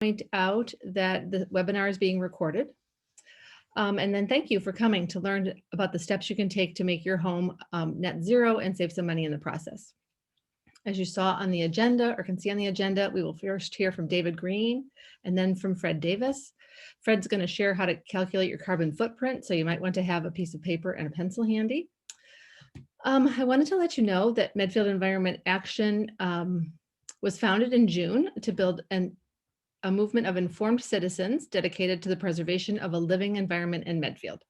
Point out that the webinar is being recorded. And then thank you for coming to learn about the steps you can take to make your home net zero and save some money in the process. As you saw on the agenda or can see on the agenda, we will first hear from David Green and then from Fred Davis. Fred's going to share how to calculate your carbon footprint, so you might want to have a piece of paper and a pencil handy. I wanted to let you know that Medfield Environment Action was founded in June to build a movement of informed citizens dedicated to the preservation of a living environment in Medfield.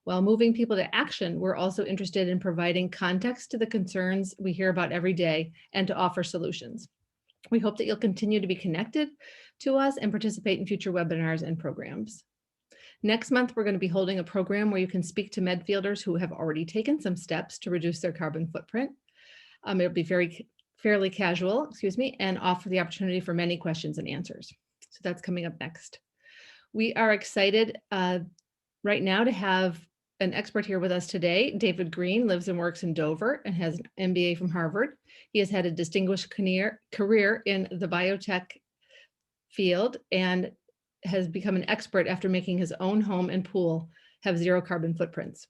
While moving people to action, we're also interested in providing context to the concerns we hear about every day and to offer solutions. We hope that you'll continue to be connected to us and participate in future webinars and programs. Next month, we're going to be holding a program where you can speak to Medfielders who have already taken some steps to reduce their carbon footprint. It'll be fairly casual, and offer the opportunity for many questions and answers. So that's coming up next. We are excited right now to have an expert here with us today. David Green lives and works in Dover and has an MBA from Harvard. He has had a distinguished career in the biotech field and has become an expert after making his own home and pool have zero carbon footprints.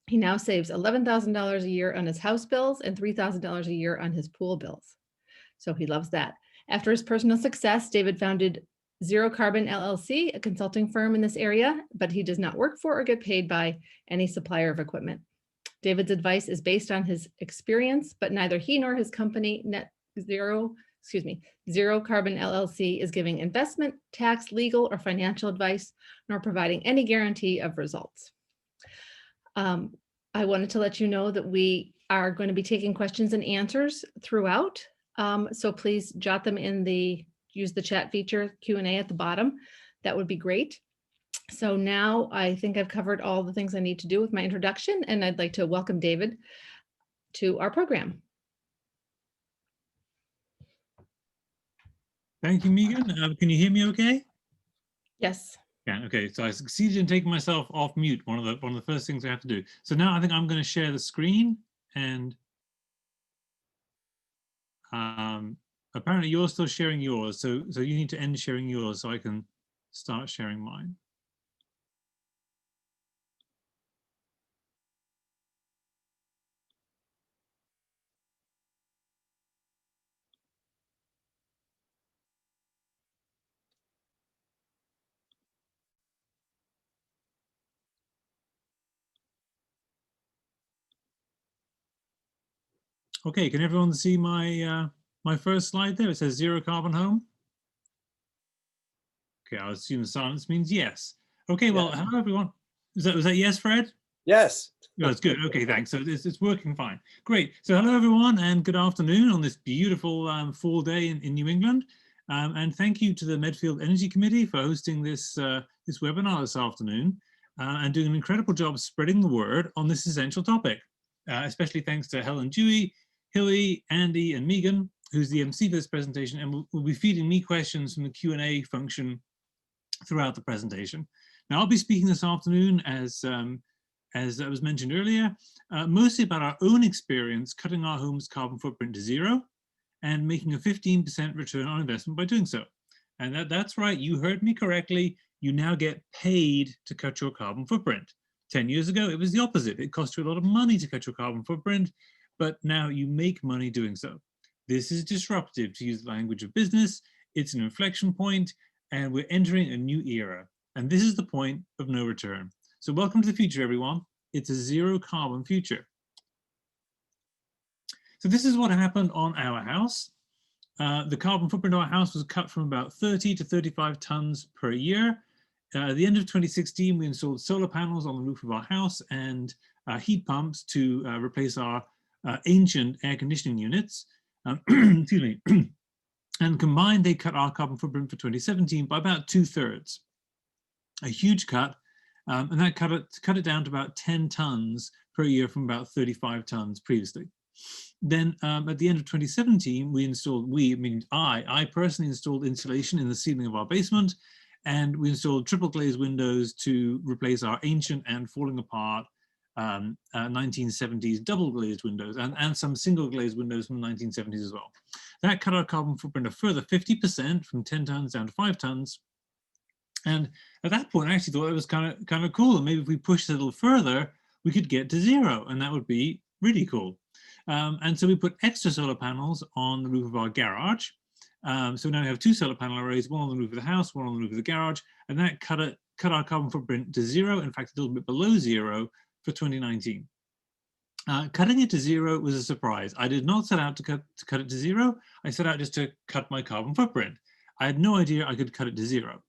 He now saves $11,000 a year on his house bills and $3,000 a year on his pool bills. So he loves that. After his personal success, David founded Zero Carbon LLC, a consulting firm in this area, but he does not work for or get paid by any supplier of equipment. David's advice is based on his experience, but neither he nor his company Zero Carbon LLC is giving investment, tax, legal, or financial advice, nor providing any guarantee of results. I wanted to let you know that we are going to be taking questions and answers throughout. So please jot them in use the chat feature Q&A at the bottom. That would be great. So now I think I've covered all the things I need to do with my introduction, and I'd like to welcome David to our program. Thank you, Megan. Can you hear me okay? Yes. Yeah, okay. So I succeeded in taking myself off mute, one of the first things I have to do. So now I think I'm going to share the screen, and apparently you're still sharing yours. So you need to end sharing yours so I can start sharing mine. Okay, can everyone see my my first slide there? It says zero carbon home. Okay, I assume the silence means yes. Okay, well, hello everyone. Was that yes, Fred? Yes. That's good. Okay, thanks. So it's working fine. Great. So hello everyone, and good afternoon on this beautiful fall day in New England. And thank you to the Medfield Energy Committee for hosting this this webinar this afternoon and doing an incredible job spreading the word on this essential topic. Especially thanks to Helen Dewey, Hilly, Andy, and Megan, who's the MC for this presentation, and will be feeding me questions from the Q&A function throughout the presentation. Now, I'll be speaking this afternoon, as was mentioned earlier, mostly about our own experience cutting our home's carbon footprint to zero and making a 15% return on investment by doing so. And that's right, you heard me correctly. You now get paid to cut your carbon footprint. 10 years ago, it was the opposite. It cost you a lot of money to cut your carbon footprint, but now you make money doing so. This is disruptive, to use the language of business. It's an inflection point, and we're entering a new era. And this is the point of no return. So welcome to the future, everyone. It's a zero carbon future. So this is what happened on our house. The carbon footprint of our house was cut from about 30 to 35 tons per year. At the end of 2016, we installed solar panels on the roof of our house and heat pumps to replace our ancient air conditioning units. Excuse me. And combined, they cut our carbon footprint for 2017 by about 2/3. A huge cut, and that cut it down to about 10 tons per year from about 35 tons previously. Then at the end of 2017, I personally installed insulation in the ceiling of our basement, and we installed triple glazed windows to replace our ancient and falling apart 1970s double glazed windows and some single glazed windows from the 1970s as well. That cut our carbon footprint a further 50% from 10 tons down to 5 tons. And at that point, I actually thought it was kind of cool. And maybe if we pushed it a little further, we could get to 0, and that would be really cool. And so we put extra solar panels on the roof of our garage. So now we have 2 solar panel arrays, one on the roof of the house, one on the roof of the garage, and that cut our carbon footprint to 0, in fact, a little bit below 0 for 2019. Cutting it to 0 was a surprise. I did not set out to cut it to 0. I set out just to cut my carbon footprint. I had no idea I could cut it to 0.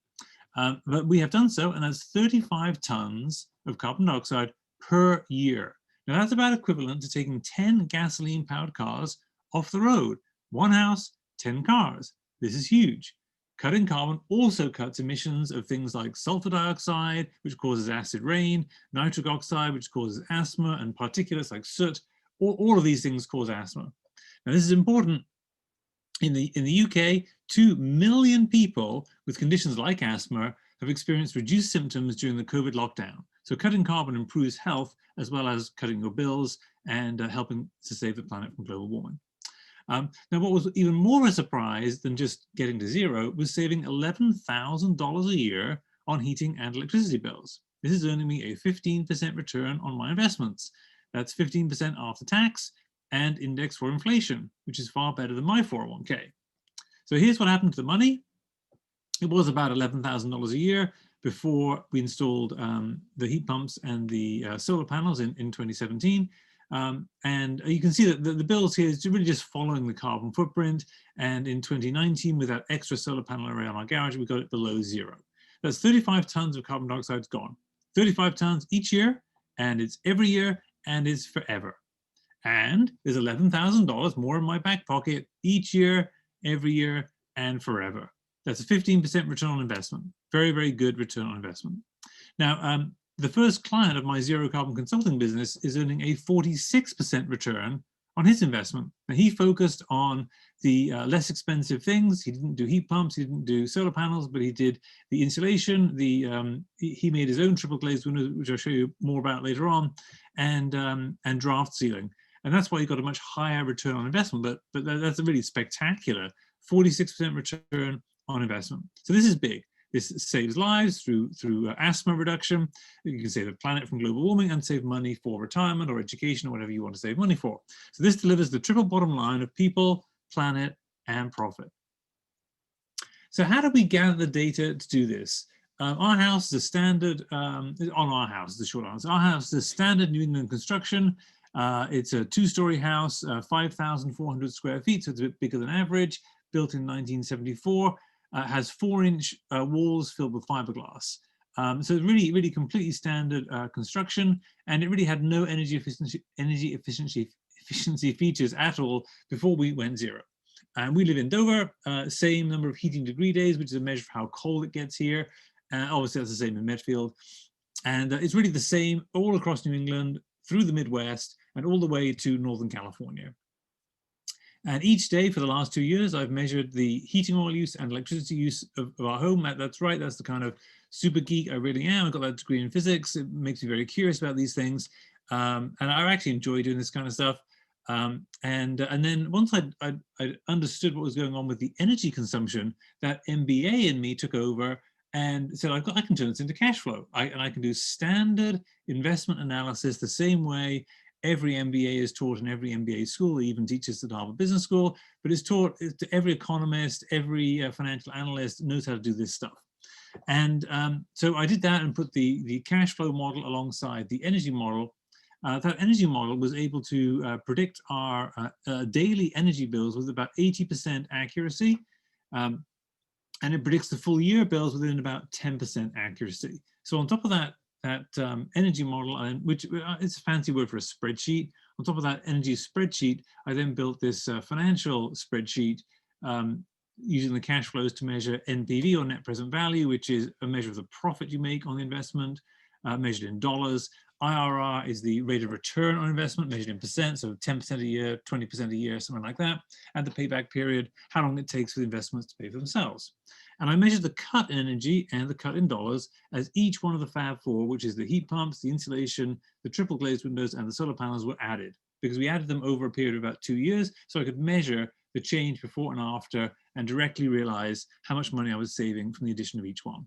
But we have done so, and that's 35 tons of carbon dioxide per year. Now that's about equivalent to taking 10 gasoline-powered cars off the road. 1 house, 10 cars. This is huge. Cutting carbon also cuts emissions of things like sulfur dioxide, which causes acid rain, nitric oxide, which causes asthma, and particulates like soot. All of these things cause asthma. Now this is important. In the UK, 2 million people with conditions like asthma have experienced reduced symptoms during the COVID lockdown. So cutting carbon improves health as well as cutting your bills and helping to save the planet from global warming. Now, what was even more a surprise than just getting to 0 was saving $11,000 a year on heating and electricity bills. This is earning me a 15% return on my investments. That's 15% after tax and indexed for inflation, which is far better than my 401k. So here's what happened to the money. It was about $11,000 a year before we installed the heat pumps and the solar panels in 2017. And you can see that the bills here is really just following the carbon footprint. And in 2019, with that extra solar panel array on our garage, we got it below 0. That's 35 tons of carbon dioxide gone. 35 tons each year, and it's every year, and it's forever. And there's $11,000 more in my back pocket each year, every year, and forever. That's a 15% return on investment. Very, very good return on investment. Now, the first client of my zero carbon consulting business is earning a 46% return on his investment. Now, he focused on the less expensive things. He didn't do heat pumps, he didn't do solar panels, but he did the insulation. He made his own triple glazed windows, which I'll show you more about later on, and draft ceiling. And that's why he got a much higher return on investment. But that's a really spectacular 46% return on investment. So this is big. This saves lives through asthma reduction. You can save the planet from global warming and save money for retirement or education or whatever you want to save money for. So this delivers the triple bottom line of people, planet, and profit. So how do we gather the data to do this? Our house is a standard, on our house, the short answer. Our house is a standard New England construction. It's a 2-story house, 5,400 square feet, so it's a bit bigger than average, built in 1974. Has 4-inch walls filled with fiberglass. So it's really completely standard construction, and it really had no energy efficiency features at all before we went 0. And we live in Dover, same number of heating degree days, which is a measure of how cold it gets here. Obviously that's the same in Medfield. And it's really the same all across New England, through the Midwest, and all the way to Northern California. And each day for the last 2 years, I've measured the heating oil use and electricity use of our home. That's right, that's the kind of super geek I really am. I've got that degree in physics. It makes me very curious about these things. And I actually enjoy doing this kind of stuff. And then once I understood what was going on with the energy consumption, that MBA in me took over and said, I can turn this into cash flow. And I can do standard investment analysis the same way every MBA is taught in every MBA school. It even teaches at Harvard Business School, but it's taught to every economist, every financial analyst knows how to do this stuff. And so I did that and put the cash flow model alongside the energy model. That energy model was able to predict our daily energy bills with about 80% accuracy. And it predicts the full year bills within about 10% accuracy. So on top of that energy model, which it's a fancy word for a spreadsheet. On top of that energy spreadsheet, I then built this financial spreadsheet using the cash flows to measure NPV, or net present value, which is a measure of the profit you make on the investment, measured in dollars. IRR is the rate of return on investment measured in percent, so 10% a year, 20% a year, something like that. And the payback period, how long it takes for the investments to pay for themselves. And I measured the cut in energy and the cut in dollars as each one of the Fab Four, which is the heat pumps, the insulation, the triple glazed windows, and the solar panels, were added, because we added them over a period of about 2 years, so I could measure the change before and after and directly realize how much money I was saving from the addition of each one.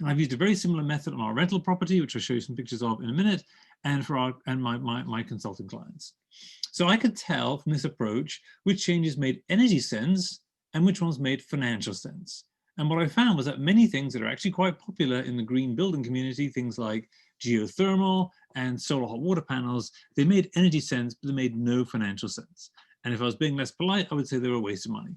And I've used a very similar method on our rental property, which I'll show you some pictures of in a minute, and for my consulting clients. So I could tell from this approach which changes made energy sense and which ones made financial sense. And what I found was that many things that are actually quite popular in the green building community, things like geothermal and solar hot water panels, they made energy sense, but they made no financial sense. And if I was being less polite, I would say they were a waste of money.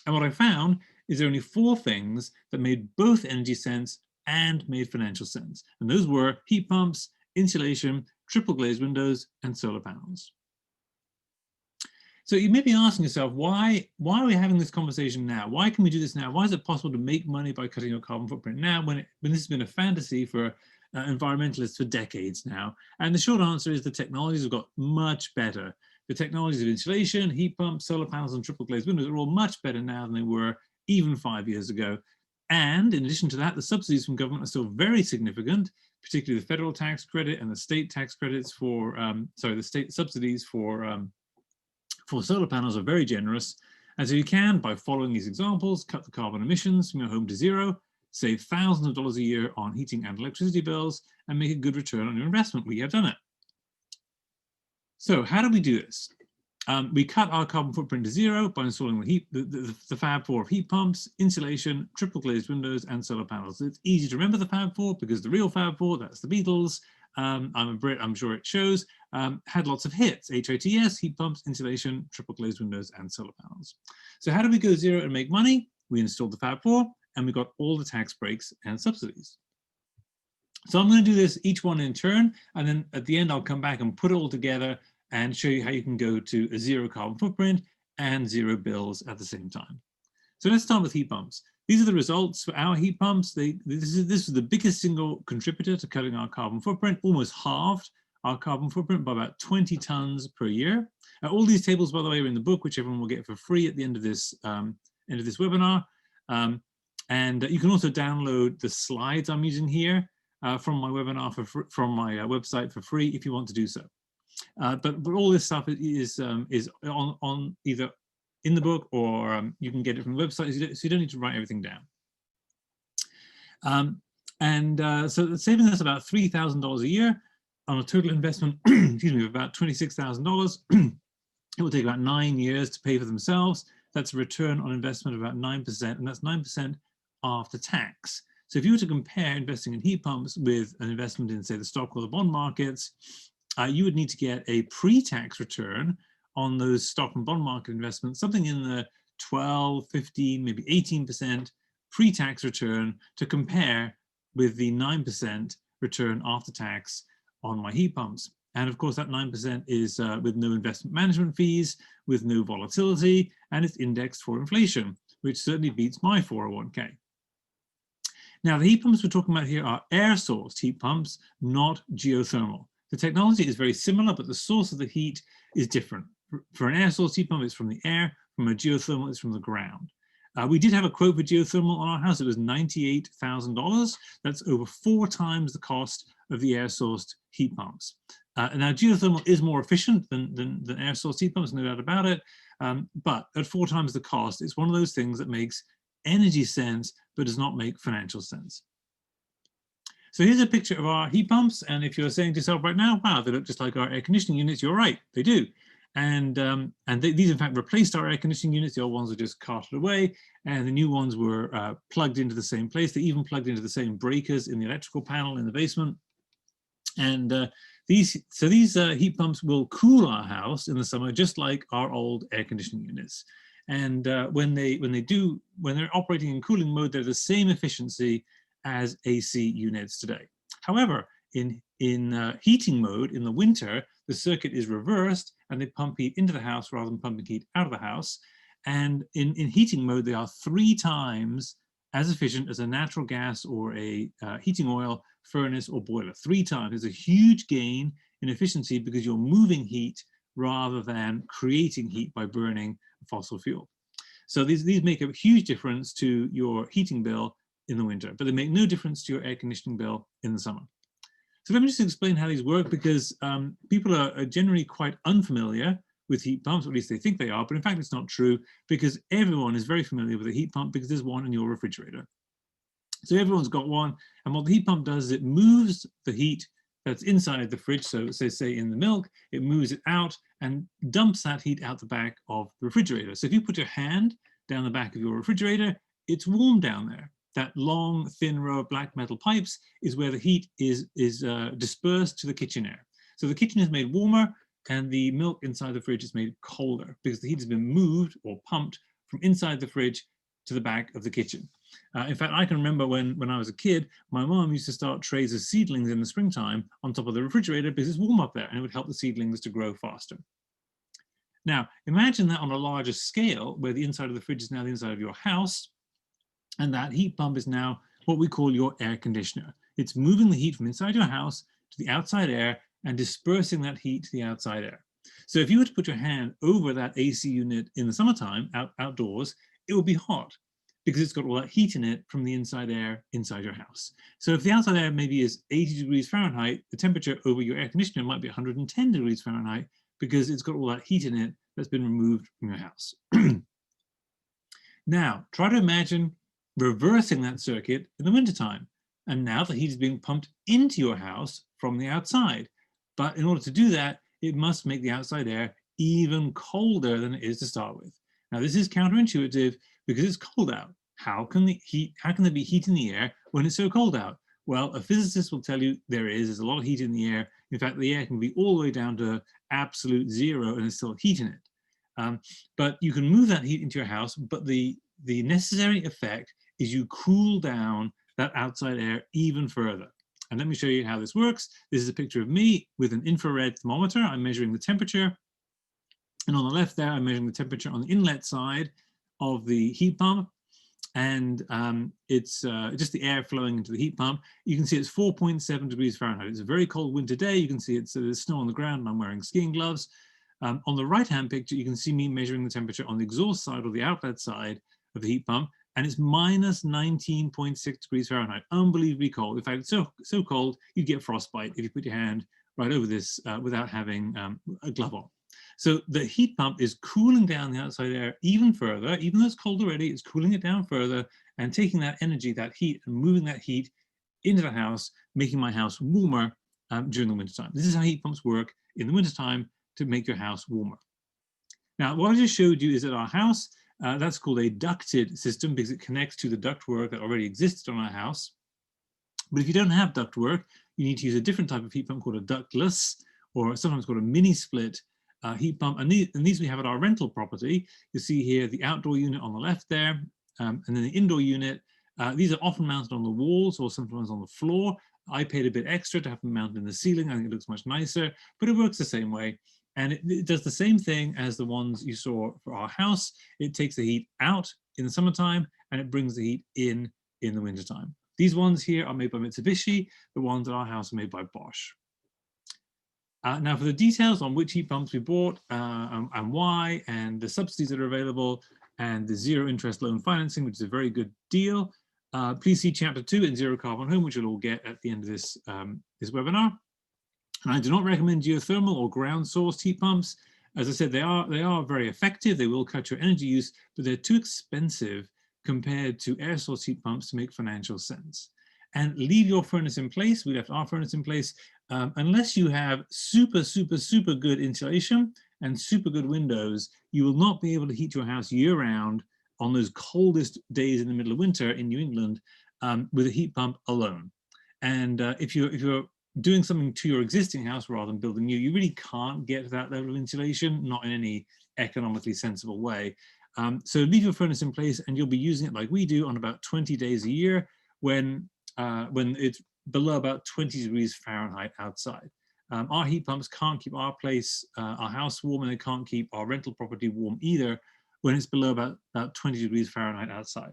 And what I found is there are only 4 things that made both energy sense and made financial sense. And those were heat pumps, insulation, triple glazed windows, and solar panels. So you may be asking yourself, why are we having this conversation now? Why can we do this now? Why is it possible to make money by cutting your carbon footprint now when this has been a fantasy for environmentalists for decades now? And the short answer is the technologies have got much better. The technologies of insulation, heat pumps, solar panels, and triple glazed windows are all much better now than they were even 5 years ago. And in addition to that, the subsidies from government are still very significant, particularly the federal tax credit and the state tax credits for, the state subsidies for solar panels are very generous. And so you can, by following these examples, cut the carbon emissions from your home to zero, save thousands of dollars a year on heating and electricity bills, and make a good return on your investment. We have done it. So how do we do this? We cut our carbon footprint to zero by installing the Fab Four of heat pumps, insulation, triple glazed windows, and solar panels. It's easy to remember the Fab Four because the real Fab Four, that's the Beatles. I'm a Brit, I'm sure it shows, had lots of hits: HITS, heat pumps, insulation, triple glazed windows, and solar panels. So how do we go zero and make money? We installed the Fab Four, and we got all the tax breaks and subsidies. So I'm going to do this each one in turn, and then at the end I'll come back and put it all together and show you how you can go to a zero carbon footprint and zero bills at the same time. So let's start with heat pumps. These are the results for our heat pumps. This is the biggest single contributor to cutting our carbon footprint, almost halved our carbon footprint by about 20 tons per year. All these tables, by the way, are in the book, which everyone will get for free at the end of this webinar. And you can also download the slides I'm using here from my webinar from my website for free if you want to do so. But all this stuff is on either in the book or you can get it from the website, so you don't need to write everything down. So saving us about $3,000 a year on a total investment, excuse me, of about $26,000. It will take about 9 years to pay for themselves. That's a return on investment of about 9%, and that's 9% after tax. So if you were to compare investing in heat pumps with an investment in, say, the stock or the bond markets, you would need to get a pre-tax return on those stock and bond market investments, something in the 12, 15, maybe 18% pre-tax return to compare with the 9% return after tax on my heat pumps. And of course, that 9% is with no investment management fees, with no volatility, and it's indexed for inflation, which certainly beats my 401k. Now, the heat pumps we're talking about here are air-sourced heat pumps, not geothermal. The technology is very similar, but the source of the heat is different. For an air-sourced heat pump, it's from the air. From a geothermal, it's from the ground. We did have a quote for geothermal on our house. It was $98,000. That's over 4 times the cost of the air-sourced heat pumps. Now, geothermal is more efficient than air-sourced heat pumps, no doubt about it. But at 4 times the cost, it's one of those things that makes energy sense, but does not make financial sense. So here's a picture of our heat pumps. And if you're saying to yourself right now, wow, they look just like our air conditioning units, you're right, they do. And these, in fact, replaced our air conditioning units. The old ones were just carted away, and the new ones were plugged into the same place. They even plugged into the same breakers in the electrical panel in the basement. And these heat pumps will cool our house in the summer, just like our old air conditioning units. And when they're operating in cooling mode, they're the same efficiency as AC units today. However, in heating mode in the winter, the circuit is reversed and they pump heat into the house rather than pumping heat out of the house. And in heating mode, they are 3 times as efficient as a natural gas or a heating oil furnace or boiler. 3 times. There's a huge gain in efficiency because you're moving heat rather than creating heat by burning fossil fuel. So these make a huge difference to your heating bill in the winter, but they make no difference to your air conditioning bill in the summer. So let me just explain how these work, because people are generally quite unfamiliar with heat pumps, or at least they think they are, but in fact it's not true, because everyone is very familiar with a heat pump because there's one in your refrigerator. So everyone's got one, and what the heat pump does is it moves the heat that's inside the fridge, so say in the milk, it moves it out and dumps that heat out the back of the refrigerator. So if you put your hand down the back of your refrigerator, it's warm down there. That long, thin row of black metal pipes is where the heat is dispersed to the kitchen air. So the kitchen is made warmer, and the milk inside the fridge is made colder because the heat has been moved or pumped from inside the fridge to the back of the kitchen. In fact, I can remember when I was a kid, my mom used to start trays of seedlings in the springtime on top of the refrigerator because it's warm up there, and it would help the seedlings to grow faster. Now, imagine that on a larger scale, where the inside of the fridge is now the inside of your house, and that heat pump is now what we call your air conditioner. It's moving the heat from inside your house to the outside air and dispersing that heat to the outside air. So if you were to put your hand over that AC unit in the summertime outdoors, it will be hot because it's got all that heat in it from the inside air inside your house. So if the outside air maybe is 80 degrees Fahrenheit, the temperature over your air conditioner might be 110 degrees Fahrenheit because it's got all that heat in it that's been removed from your house. Now, try to imagine reversing that circuit in the wintertime. And now the heat is being pumped into your house from the outside. But in order to do that, it must make the outside air even colder than it is to start with. Now, this is counterintuitive because it's cold out. How can there be heat in the air when it's so cold out? Well, a physicist will tell you there's a lot of heat in the air. In fact, the air can be all the way down to absolute zero and there's still heat in it. But you can move that heat into your house, but the necessary effect is you cool down that outside air even further. And let me show you how this works. This is a picture of me with an infrared thermometer. I'm measuring the temperature. And on the left there, I'm measuring the temperature on the inlet side of the heat pump. And it's just the air flowing into the heat pump. You can see it's 4.7 degrees Fahrenheit. It's a very cold winter day. You can see there's snow on the ground and I'm wearing skiing gloves. On the right-hand picture, you can see me measuring the temperature on the exhaust side or the outlet side of the heat pump, and it's minus 19.6 degrees Fahrenheit, unbelievably cold. In fact, it's so cold, you'd get frostbite if you put your hand right over this without having a glove on. So the heat pump is cooling down the outside air even further, even though it's cold already, it's cooling it down further and taking that energy, that heat, and moving that heat into the house, making my house warmer during the wintertime. This is how heat pumps work in the wintertime to make your house warmer. Now, what I just showed you is that our house, that's called a ducted system because it connects to the ductwork that already existed on our house. But if you don't have ductwork, you need to use a different type of heat pump called a ductless, or sometimes called a mini split heat pump. And these we have at our rental property. You see here the outdoor unit on the left there, and then the indoor unit. These are often mounted on the walls or sometimes on the floor. I paid a bit extra to have them mounted in the ceiling. I think it looks much nicer, but it works the same way. And it does the same thing as the ones you saw for our house. It takes the heat out in the summertime and it brings the heat in the wintertime. These ones here are made by Mitsubishi. The ones at our house are made by Bosch. Now for the details on which heat pumps we bought and why, and the subsidies that are available, and the zero interest loan financing, which is a very good deal, please see chapter 2 in Zero Carbon Home, which you'll all get at the end of this, this webinar. And I do not recommend geothermal or ground sourced heat pumps. As I said, they are very effective. They will cut your energy use, but they're too expensive compared to air source heat pumps to make financial sense. And leave your furnace in place. We left our furnace in place. Unless you have super good insulation and super good windows, you will not be able to heat your house year round on those coldest days in the middle of winter in New England with a heat pump alone. And if you're doing something to your existing house rather than building new, you really can't get to that level of insulation, not in any economically sensible way. So leave your furnace in place and you'll be using it like we do on about 20 days a year when it's below about 20 degrees Fahrenheit outside. Our heat pumps can't keep our house warm, and they can't keep our rental property warm either when it's below about 20 degrees Fahrenheit outside.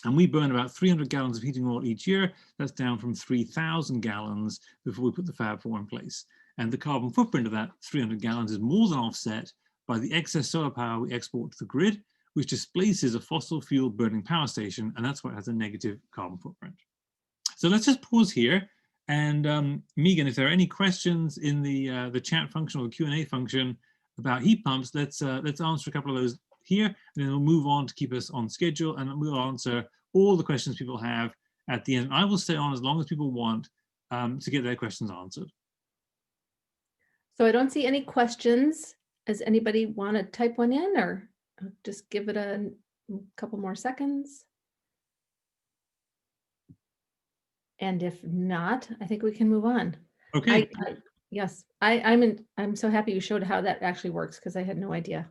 And we burn about 300 gallons of heating oil each year. That's down from 3,000 gallons before we put the Fab 4 in place. And the carbon footprint of that 300 gallons is more than offset by the excess solar power we export to the grid, which displaces a fossil fuel burning power station, and that's why it has a negative carbon footprint. So let's just pause here. And Megan, if there are any questions in the chat function or the Q&A function about heat pumps, let's answer a couple of those here, and then we'll move on to keep us on schedule, and we'll answer all the questions people have at the end. I will stay on as long as people want to get their questions answered. So I don't see any questions. Does anybody want to type one in, or just give it a couple more seconds? And if not, I think we can move on. Okay. Yes, I'm so happy you showed how that actually works, because I had no idea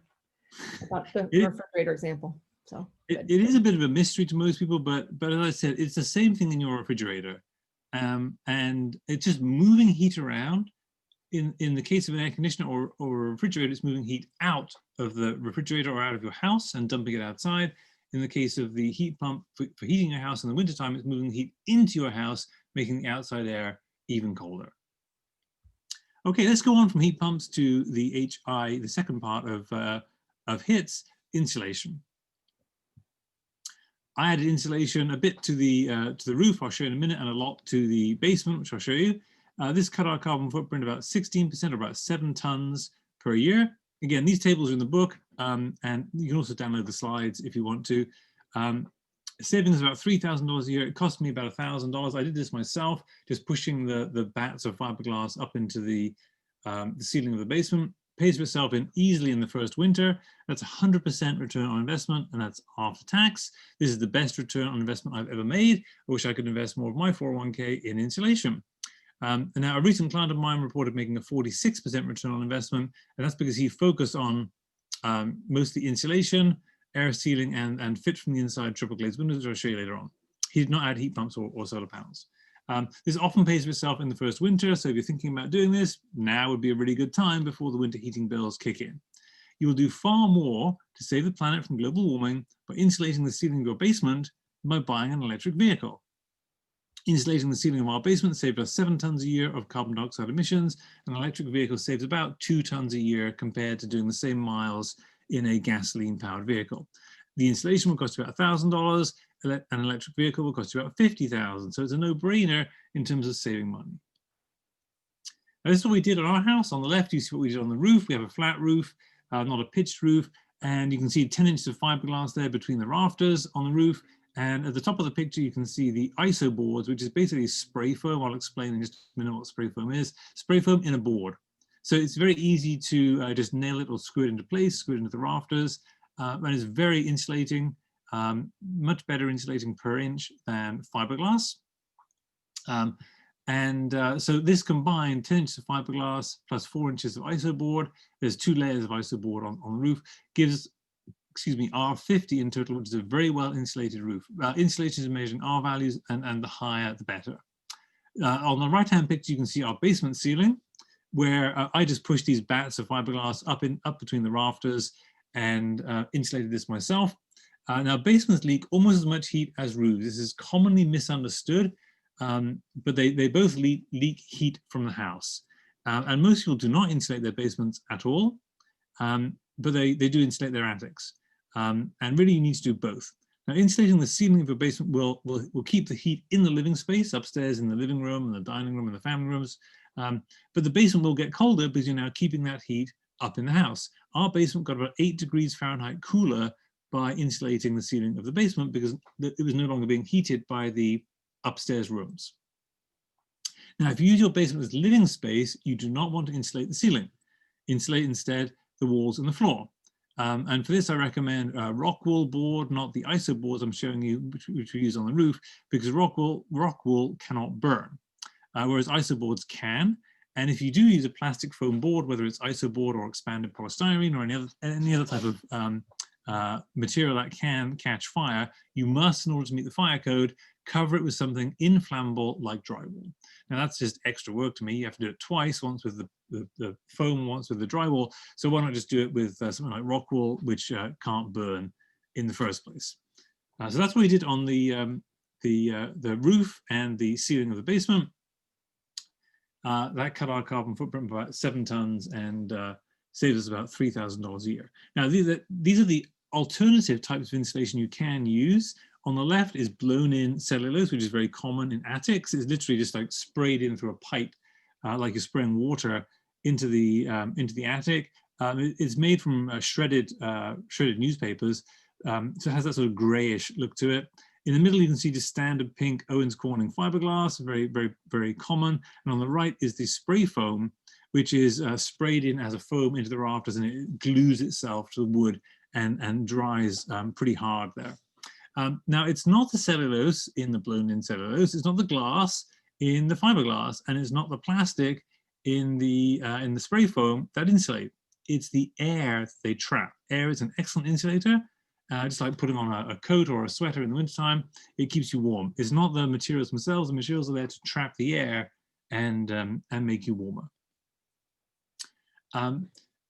about the refrigerator example. So it is a bit of a mystery to most people, but as I said, it's the same thing in your refrigerator, and it's just moving heat around. In the case of an air conditioner or a refrigerator, it's moving heat out of the refrigerator or out of your house and dumping it outside. In the case of the heat pump for heating your house in the wintertime, it's moving heat into your house, making the outside air even colder. Okay, let's go on from heat pumps to the HI, the second part of HITS, insulation. I added insulation a bit to the roof, I'll show you in a minute, and a lot to the basement, which I'll show you. This cut our carbon footprint about 16%, or about 7 tons per year. Again, these tables are in the book, and you can also download the slides if you want to. Savings is about $3,000 a year. It cost me about $1,000. I did this myself, just pushing the bats of fiberglass up into the ceiling of the basement. Pays for itself easily in the first winter. That's 100% return on investment, and that's after tax. This is the best return on investment I've ever made. I wish I could invest more of my 401k in insulation. And now a recent client of mine reported making a 46% return on investment, and that's because he focused on mostly insulation, air sealing, and fit from the inside triple glazed windows, which I'll show you later on. He did not add heat pumps or solar panels. This often pays for itself in the first winter, so if you're thinking about doing this, now would be a really good time before the winter heating bills kick in. You will do far more to save the planet from global warming by insulating the ceiling of your basement than by buying an electric vehicle. Insulating the ceiling of our basement saved us 7 tons a year of carbon dioxide emissions, and an electric vehicle saves about 2 tons a year compared to doing the same miles in a gasoline-powered vehicle. The installation will cost you about $1,000, an electric vehicle will cost you about $50,000, so it's a no-brainer in terms of saving money. Now, this is what we did on our house. On the left, you see what we did on the roof. We have a flat roof, not a pitched roof, and you can see 10 inches of fiberglass there between the rafters on the roof. And at the top of the picture, you can see the ISO boards, which is basically spray foam. I'll explain in just a minute what spray foam is. Spray foam in a board. So it's very easy to just nail it or screw it into place, screw it into the rafters. And it's very insulating, much better insulating per inch than fiberglass. So this combined 10 inches of fiberglass plus 4 inches of ISO board, there's 2 layers of ISO board on the roof, gives R50 in total, which is a very well insulated roof. Insulation is measured in R values, and the higher the better. On the right hand picture, you can see our basement ceiling, where I just pushed these bats of fiberglass up between the rafters and insulated this myself. Now basements leak almost as much heat as roofs. This is commonly misunderstood, but they both leak heat from the house. And most people do not insulate their basements at all, but they do insulate their attics. And really you need to do both. Now insulating the ceiling of your basement will keep the heat in the living space, upstairs in the living room and the dining room and the family rooms. But the basement will get colder because you're now keeping that heat up in the house. Our basement got about 8 degrees Fahrenheit cooler by insulating the ceiling of the basement because it was no longer being heated by the upstairs rooms. Now, if you use your basement as living space, you do not want to insulate the ceiling. Insulate instead the walls and the floor. And for this, I recommend rock wool board, not the ISO boards I'm showing you, which we use on the roof, because rock wool cannot burn, whereas ISO boards can. And if you do use a plastic foam board, whether it's ISO board or expanded polystyrene or any other type of material that can catch fire, you must, in order to meet the fire code, cover it with something inflammable like drywall. Now that's just extra work to me. You have to do it twice, once with the foam, once with the drywall. So why not just do it with something like rock wool, which can't burn in the first place. So that's what we did on the roof and the ceiling of the basement. That cut our carbon footprint by about 7 tons and saved us about $3,000 a year. Now these are the alternative types of insulation you can use. On the left is blown-in cellulose, which is very common in attics. It's literally just like sprayed in through a pipe, like you're spraying water into the attic. It's made from shredded newspapers, so it has that sort of grayish look to it. In the middle, you can see just standard pink Owens Corning fiberglass, very common. And on the right is the spray foam, which is sprayed in as a foam into the rafters, and it glues itself to the wood and dries pretty hard there. Now, it's not the cellulose in the blown-in cellulose, it's not the glass in the fiberglass, and it's not the plastic in the spray foam that insulate. It's the air they trap. Air is an excellent insulator, just like putting on a coat or a sweater in the wintertime. It keeps you warm. It's not the materials themselves. The materials are there to trap the air and make you warmer.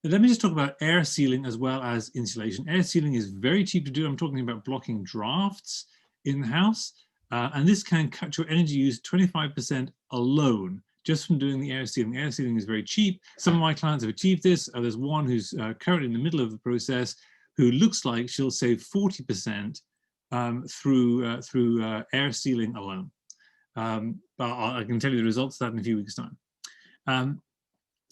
Let me just talk about air sealing as well as insulation. Air sealing is very cheap to do. I'm talking about blocking drafts in the house. And this can cut your energy use 25% alone, just from doing the air sealing. Air sealing is very cheap. Some of my clients have achieved this. There's one who's currently in the middle of the process who looks like she'll save 40% through air sealing alone. But I can tell you the results of that in a few weeks' time.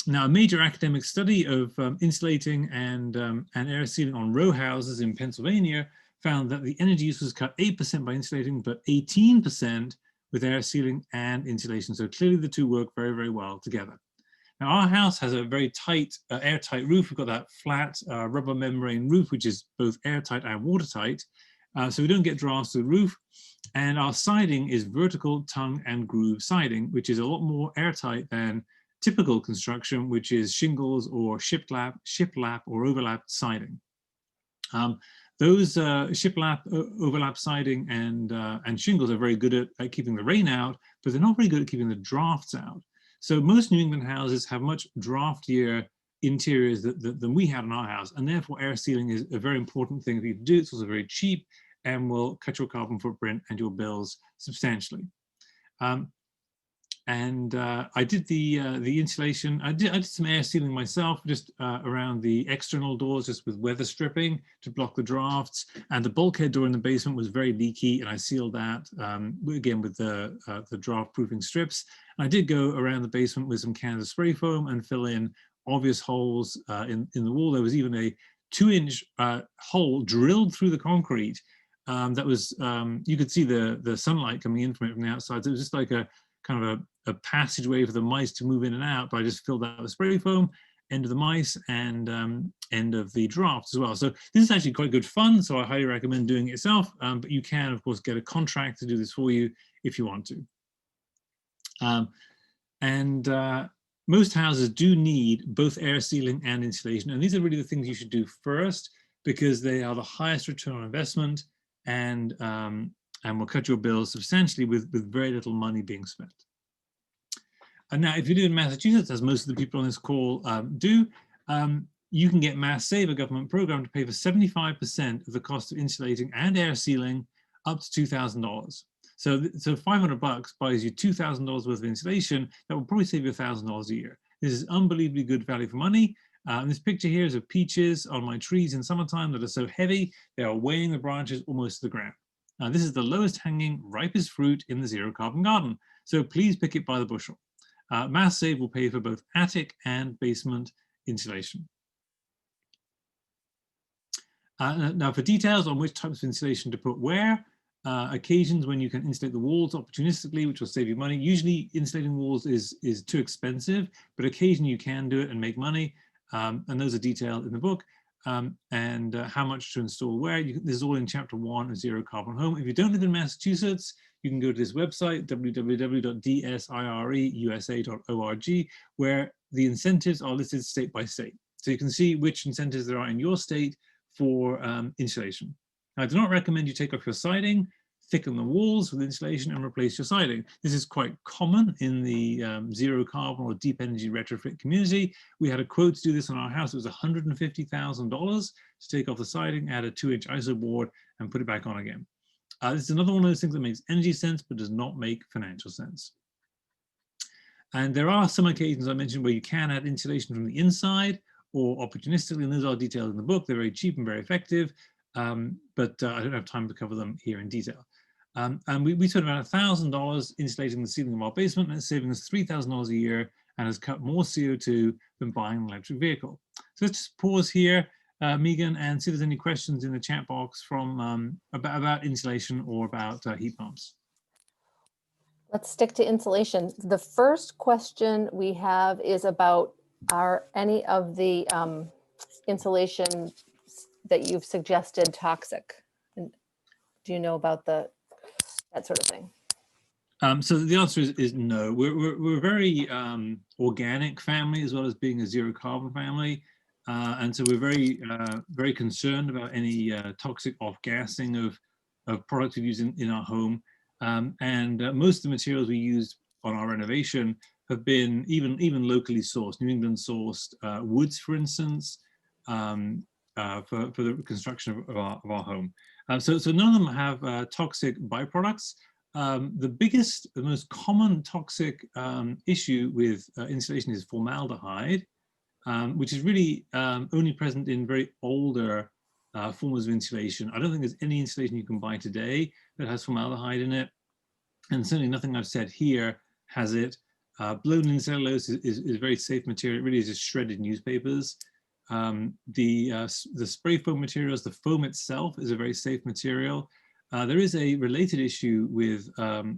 Now, a major academic study of insulating and air sealing on row houses in Pennsylvania found that the energy use was cut 8% by insulating, but 18% with air sealing and insulation. So clearly the two work very well together. Now, our house has a very tight, airtight roof. We've got that flat rubber membrane roof, which is both airtight and watertight. So we don't get drafts to the roof. And our siding is vertical tongue and groove siding, which is a lot more airtight than typical construction, which is shingles or shiplap or overlap siding. Those shiplap, overlap siding and shingles are very good at keeping the rain out, but they're not very good at keeping the drafts out. So most New England houses have much draftier interiors than we have in our house, and therefore air sealing is a very important thing for you to do. It's also very cheap and will cut your carbon footprint and your bills substantially. I did the insulation. I did some air sealing myself, just around the external doors, just with weather stripping to block the drafts. And the bulkhead door in the basement was very leaky, and I sealed that again with the draft proofing strips. I did go around the basement with some cans of spray foam and fill in obvious holes in the wall. There was even a 2-inch hole drilled through the concrete that was, you could see the sunlight coming in from it from the outside. So it was just like a kind of a passageway for the mice to move in and out, but I just filled that with spray foam, end of the mice and end of the drafts as well. So this is actually quite good fun, so I highly recommend doing it yourself, but you can, of course, get a contract to do this for you if you want to. Most houses do need both air sealing and insulation, and these are really the things you should do first because they are the highest return on investment and will cut your bills substantially with very little money being spent. And now, if you live in Massachusetts, as most of the people on this call do, you can get Mass Save, a government program, to pay for 75% of the cost of insulating and air sealing up to $2,000. So $500 buys you $2,000 worth of insulation. That will probably save you $1,000 a year. This is unbelievably good value for money. And this picture here is of peaches on my trees in summertime that are so heavy, they are weighing the branches almost to the ground. Now, this is the lowest hanging, ripest fruit in the zero carbon garden. So please pick it by the bushel. Mass Save will pay for both attic and basement insulation. Now, for details on which types of insulation to put where, occasions when you can insulate the walls opportunistically, which will save you money. Usually insulating walls is too expensive, but occasionally you can do it and make money. And those are detailed in the book. And how much to install where. This is all in chapter 1 of Zero Carbon Home. If you don't live in Massachusetts, you can go to this website, www.dsireusa.org, where the incentives are listed state by state. So you can see which incentives there are in your state for insulation. Now, I do not recommend you take off your siding, thicken the walls with insulation and replace your siding. This is quite common in the zero carbon or deep energy retrofit community. We had a quote to do this on our house. It was $150,000 to take off the siding, add a 2-inch ISO board and put it back on again. This is another one of those things that makes energy sense, but does not make financial sense. And there are some occasions I mentioned where you can add insulation from the inside or opportunistically, and those are detailed in the book. They're very cheap and very effective. but I don't have time to cover them here in detail. And we spent about $1,000 insulating the ceiling of our basement, and it's saving us $3,000 a year and has cut more CO2 than buying an electric vehicle. So let's just pause here, Megan, and see if there's any questions in the chat box from about insulation or about heat pumps. Let's stick to insulation. The first question we have is about are any of the insulation that you've suggested toxic? And do you know about that sort of thing? So the answer is no. We're a very organic family as well as being a zero carbon family. And so we're very concerned about any toxic off-gassing of products we use in our home. And most of the materials we used on our renovation have been even locally sourced, New England sourced woods, for instance, for the construction of our home. So none of them have toxic byproducts. The most common toxic issue with insulation is formaldehyde, which is really only present in very older forms of insulation. I don't think there's any insulation you can buy today that has formaldehyde in it, and certainly nothing I've said here has it. Blown-in cellulose is a very safe material. It really is just shredded newspapers. The spray foam materials, the foam itself is a very safe material. There is a related issue with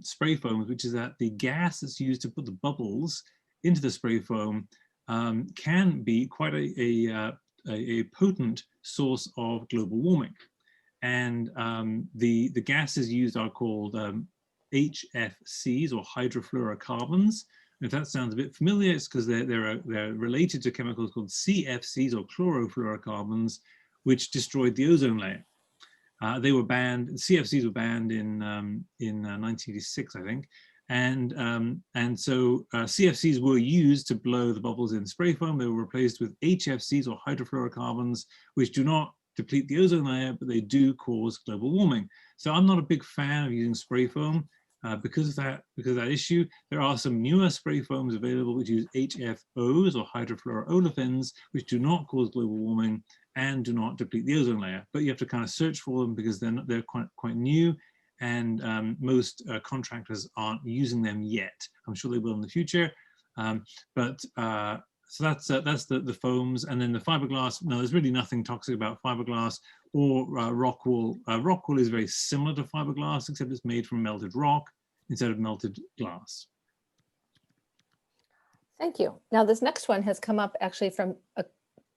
spray foams, which is that the gas that's used to put the bubbles into the spray foam can be quite a potent source of global warming. And the gases used are called HFCs, or hydrofluorocarbons. If that sounds a bit familiar, it's because they're related to chemicals called CFCs, or chlorofluorocarbons, which destroyed the ozone layer. They were banned. CFCs were banned in 1986, I think, and so CFCs were used to blow the bubbles in spray foam. They were replaced with HFCs, or hydrofluorocarbons, which do not deplete the ozone layer, but they do cause global warming. So I'm not a big fan of using spray foam because of that issue. There are some newer spray foams available which use HFOs, or hydrofluoroolefins, which do not cause global warming and do not deplete the ozone layer. But you have to kind of search for them because they're quite new, and most contractors aren't using them yet. I'm sure they will in the future. So that's the foams, and then the fiberglass. No, there's really nothing toxic about fiberglass or rock wool. Rock wool is very similar to fiberglass, except it's made from melted rock instead of melted glass. Thank you. Now this next one has come up actually from a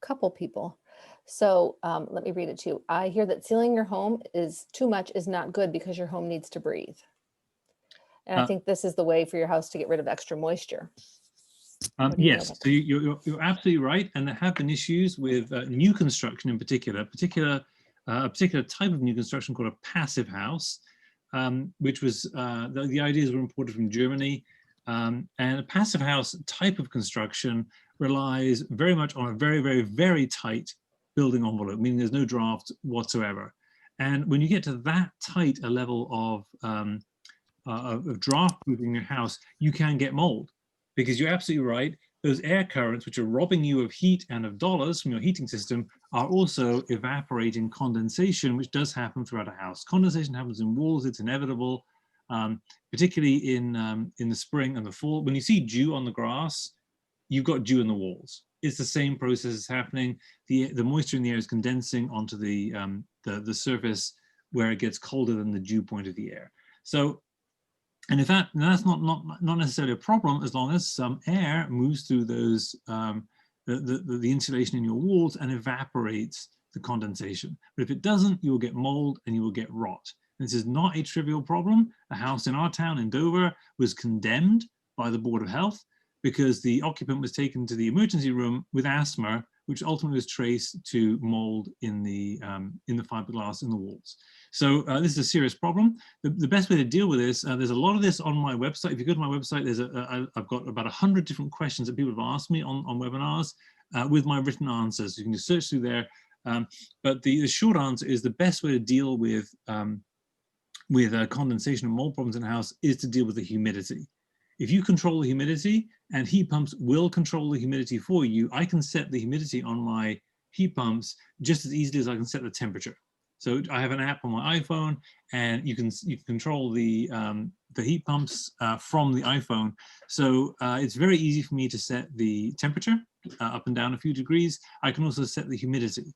couple people. So let me read it to you. I hear that sealing your home is too much is not good because your home needs to breathe. And I think this is the way for your house to get rid of extra moisture. Yes, so you're absolutely right. And there have been issues with new construction in particular, a particular type of new construction called a passive house, which was, the ideas were imported from Germany. And a passive house type of construction relies very much on a very tight building envelope, meaning there's no draft whatsoever. And when you get to that tight a level of draft proofing in your house, you can get mold. Because you're absolutely right, those air currents, which are robbing you of heat and of dollars from your heating system, are also evaporating condensation, which does happen throughout a house. Condensation happens in walls, it's inevitable, particularly in the spring and the fall. When you see dew on the grass, you've got dew in the walls. It's the same process is happening. The moisture in the air is condensing onto the surface where it gets colder than the dew point of the air. So, and if that's not necessarily a problem, as long as some air moves through those the insulation in your walls and evaporates the condensation. But if it doesn't, you will get mold and you will get rot. And this is not a trivial problem. A house in our town in Dover was condemned by the Board of Health because the occupant was taken to the emergency room with asthma, which ultimately was traced to mold in the fiberglass in the walls. So this is a serious problem. The best way to deal with this, there's a lot of this on my website. If you go to my website, I've got about 100 different questions that people have asked me on webinars with my written answers. You can just search through there. But the short answer is the best way to deal with condensation and mold problems in a house is to deal with the humidity. If you control the humidity, and heat pumps will control the humidity for you, I can set the humidity on my heat pumps just as easily as I can set the temperature. So I have an app on my iPhone, and you can control the heat pumps from the iPhone. So it's very easy for me to set the temperature up and down a few degrees. I can also set the humidity.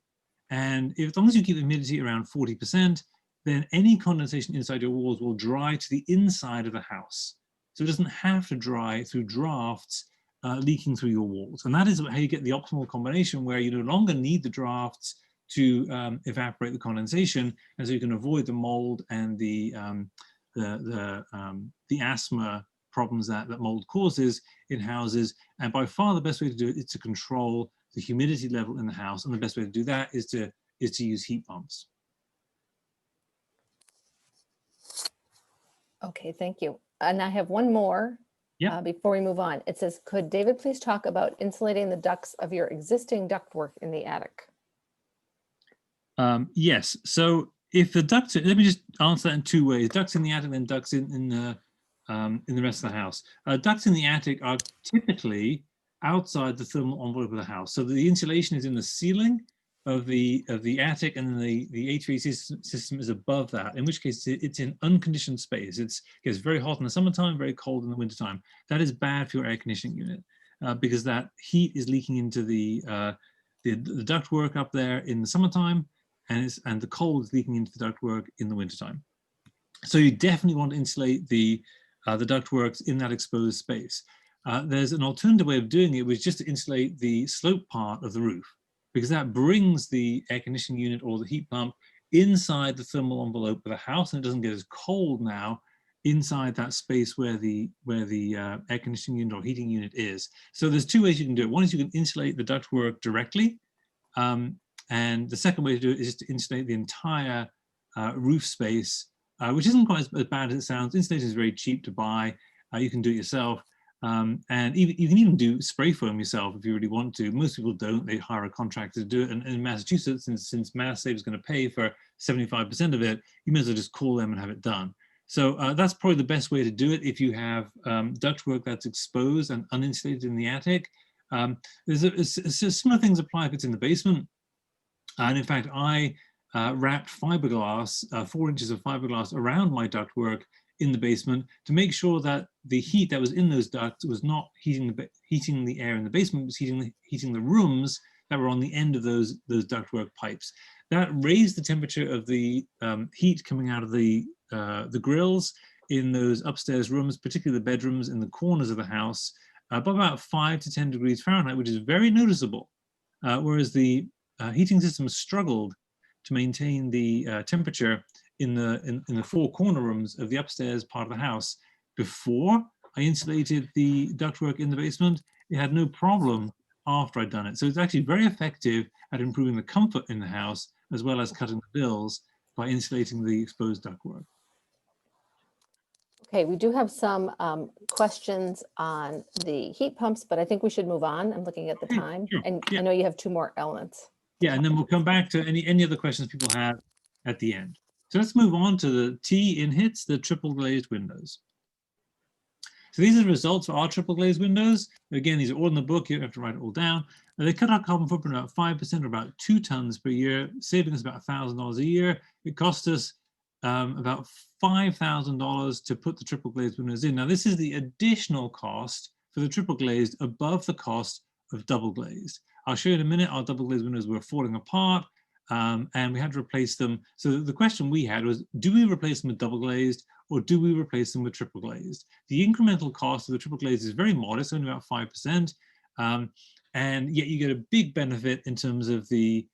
And as long as you keep the humidity around 40%, then any condensation inside your walls will dry to the inside of the house. So it doesn't have to dry through drafts leaking through your walls. And that is how you get the optimal combination, where you no longer need the drafts to evaporate the condensation, and so you can avoid the mold and the asthma problems that mold causes in houses. And by far the best way to do it is to control the humidity level in the house, and the best way to do that is to use heat pumps. Okay, thank you. And I have one more before we move on. It says, could David please talk about insulating the ducts of your existing ductwork in the attic? Yes. So if the ducts, let me just answer that in two ways: ducts in the attic, then ducts in the rest of the house. Ducts in the attic are typically outside the thermal envelope of the house, so the insulation is in the ceiling of the attic, and then the HVAC system is above that. In which case, it's in unconditioned space. It gets very hot in the summertime, very cold in the wintertime. That is bad for your air conditioning unit because that heat is leaking into the ductwork up there in the summertime, and the cold is leaking into the ductwork in the wintertime. So you definitely want to insulate the ductworks in that exposed space. There's an alternative way of doing it, which is just to insulate the slope part of the roof, because that brings the air conditioning unit or the heat pump inside the thermal envelope of the house, and it doesn't get as cold now inside that space where the air conditioning unit or heating unit is. So there's two ways you can do it. One is you can insulate the ductwork directly, and the second way to do it is to insulate the entire roof space, which isn't quite as bad as it sounds. Insulation is very cheap to buy. You can do it yourself. And you can even do spray foam yourself if you really want to. Most people don't. They hire a contractor to do it. And in Massachusetts, since MassSave is going to pay for 75% of it, you may as well just call them and have it done. So that's probably the best way to do it if you have ductwork that's exposed and uninsulated in the attic. Similar things apply if it's in the basement. And in fact, I wrapped fiberglass, 4 inches of fiberglass around my ductwork in the basement to make sure that the heat that was in those ducts was not heating the air in the basement, it was heating the rooms that were on the end of those ductwork pipes. That raised the temperature of the heat coming out of the grills in those upstairs rooms, particularly the bedrooms in the corners of the house, by about 5 to 10 degrees Fahrenheit, which is very noticeable. Whereas the heating system struggled to maintain the temperature in the 4 corner rooms of the upstairs part of the house. Before I insulated the ductwork in the basement, it had no problem after I'd done it. So it's actually very effective at improving the comfort in the house, as well as cutting the bills by insulating the exposed ductwork. Okay, we do have some questions on the heat pumps, but I think we should move on. I'm looking at the time. Sure. And Yeah. I know you have 2 more elements. Yeah, and then we'll come back to any other questions people have at the end. So let's move on to the T in HITS, the triple glazed windows. So these are the results for our triple glazed windows. Again, these are all in the book. You don't have to write it all down. They cut our carbon footprint about 5%, or about 2 tons per year, saving us about $1,000 a year. It cost us about $5,000 to put the triple glazed windows in. Now, this is the additional cost for the triple glazed above the cost of double glazed. I'll show you in a minute. Our double glazed windows were falling apart, and we had to replace them. So the question we had was, do we replace them with double glazed, or do we replace them with triple glazed? The incremental cost of the triple glazed is very modest, only about 5%, and yet you get a big benefit in terms of the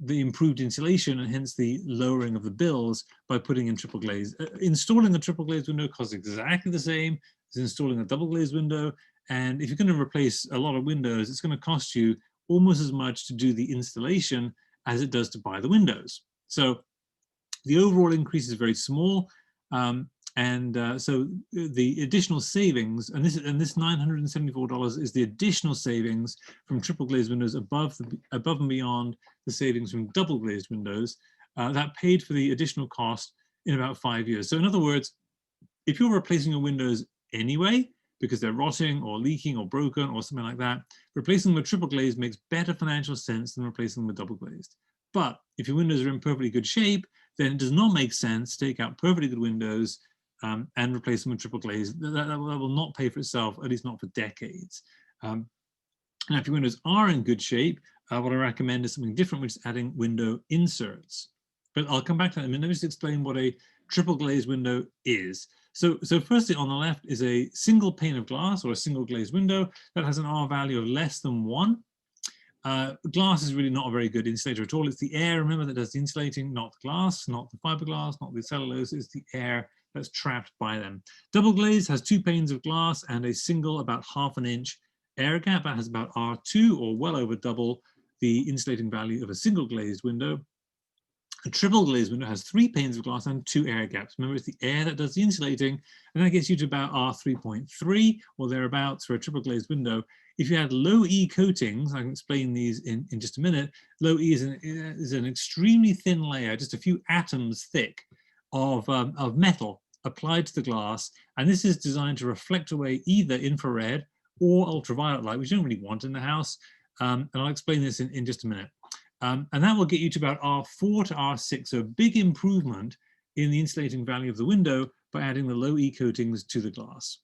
improved insulation, and hence the lowering of the bills by putting in triple glazed. Installing a triple glazed window costs exactly the same as installing a double glazed window. And if you're going to replace a lot of windows, it's going to cost you almost as much to do the installation as it does to buy the windows. So the overall increase is very small. So the additional savings, and this $974 is the additional savings from triple glazed windows above and beyond the savings from double glazed windows, that paid for the additional cost in about 5 years. So in other words, if you're replacing your windows anyway, because they're rotting or leaking or broken or something like that, replacing them with triple glazed makes better financial sense than replacing them with double glazed. But if your windows are in perfectly good shape, then it does not make sense to take out perfectly good windows and replace them with triple glaze. That will not pay for itself, at least not for decades. Now, if your windows are in good shape, what I recommend is something different, which is adding window inserts. But I'll come back to that in a minute. Let me just explain what a triple glazed window is. So firstly, on the left is a single pane of glass or a single glazed window that has an R value of less than 1. Glass is really not a very good insulator at all. It's the air, remember, that does the insulating, not the glass, not the fiberglass, not the cellulose. It's the air that's trapped by them. Double glazed has 2 panes of glass and a single about 1/2 inch air gap. That has about R2, or well over double the insulating value of a single glazed window. A triple glazed window has 3 panes of glass and 2 air gaps. Remember, it's the air that does the insulating, and that gets you to about R3.3 or thereabouts for a triple glazed window. If you add low E coatings, I can explain these in just a minute. Low E is an extremely thin layer, just a few atoms thick of metal applied to the glass, and this is designed to reflect away either infrared or ultraviolet light, which you don't really want in the house. And I'll explain this in just a minute. And that will get you to about R4 to R6, so a big improvement in the insulating value of the window by adding the low E coatings to the glass.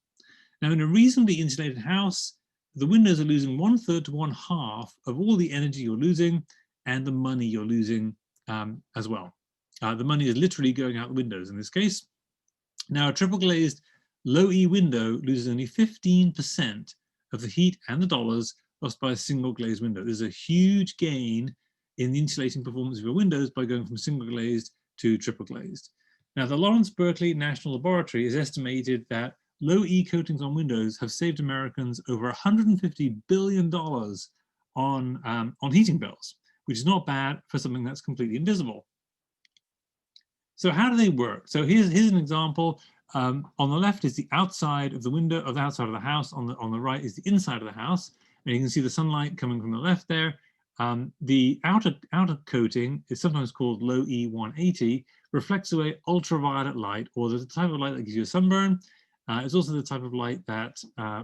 Now, in a reasonably insulated house, the windows are losing 1/3 to 1/2 of all the energy you're losing and the money you're losing as well. The money is literally going out the windows in this case. Now, a triple glazed low E window loses only 15% of the heat and the dollars lost by a single glazed window. There's a huge gain in the insulating performance of your windows by going from single glazed to triple glazed. Now, the Lawrence Berkeley National Laboratory has estimated that low E coatings on windows have saved Americans over $150 billion on heating bills, which is not bad for something that's completely invisible. So how do they work? So here's an example. On the left is the outside of the window, of the outside of the house. On the right is the inside of the house. And you can see the sunlight coming from the left there. The outer coating is sometimes called low E 180, reflects away ultraviolet light, or the type of light that gives you a sunburn. It's also the type of light that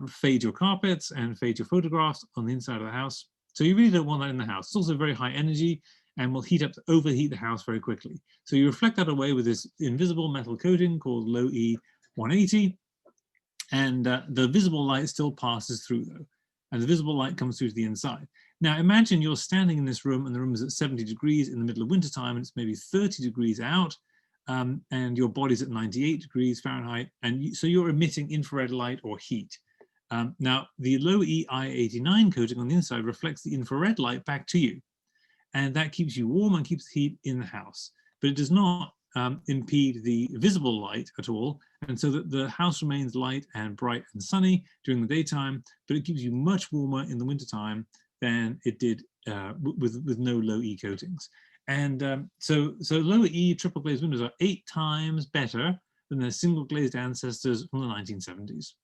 fades your carpets and fades your photographs on the inside of the house. So you really don't want that in the house. It's also very high energy and will overheat the house very quickly. So you reflect that away with this invisible metal coating called low E 180. And the visible light still passes through though. And the visible light comes through to the inside. Now imagine you're standing in this room and the room is at 70 degrees in the middle of wintertime, and it's maybe 30 degrees out, and your body's at 98 degrees Fahrenheit, and so you're emitting infrared light or heat. Now the low E I-89 coating on the inside reflects the infrared light back to you, and that keeps you warm and keeps the heat in the house, but it does not impede the visible light at all, and so that the house remains light and bright and sunny during the daytime, but it keeps you much warmer in the wintertime than it did with no low E coatings. And so low E triple glazed windows are 8 times better than their single glazed ancestors from the 1970s.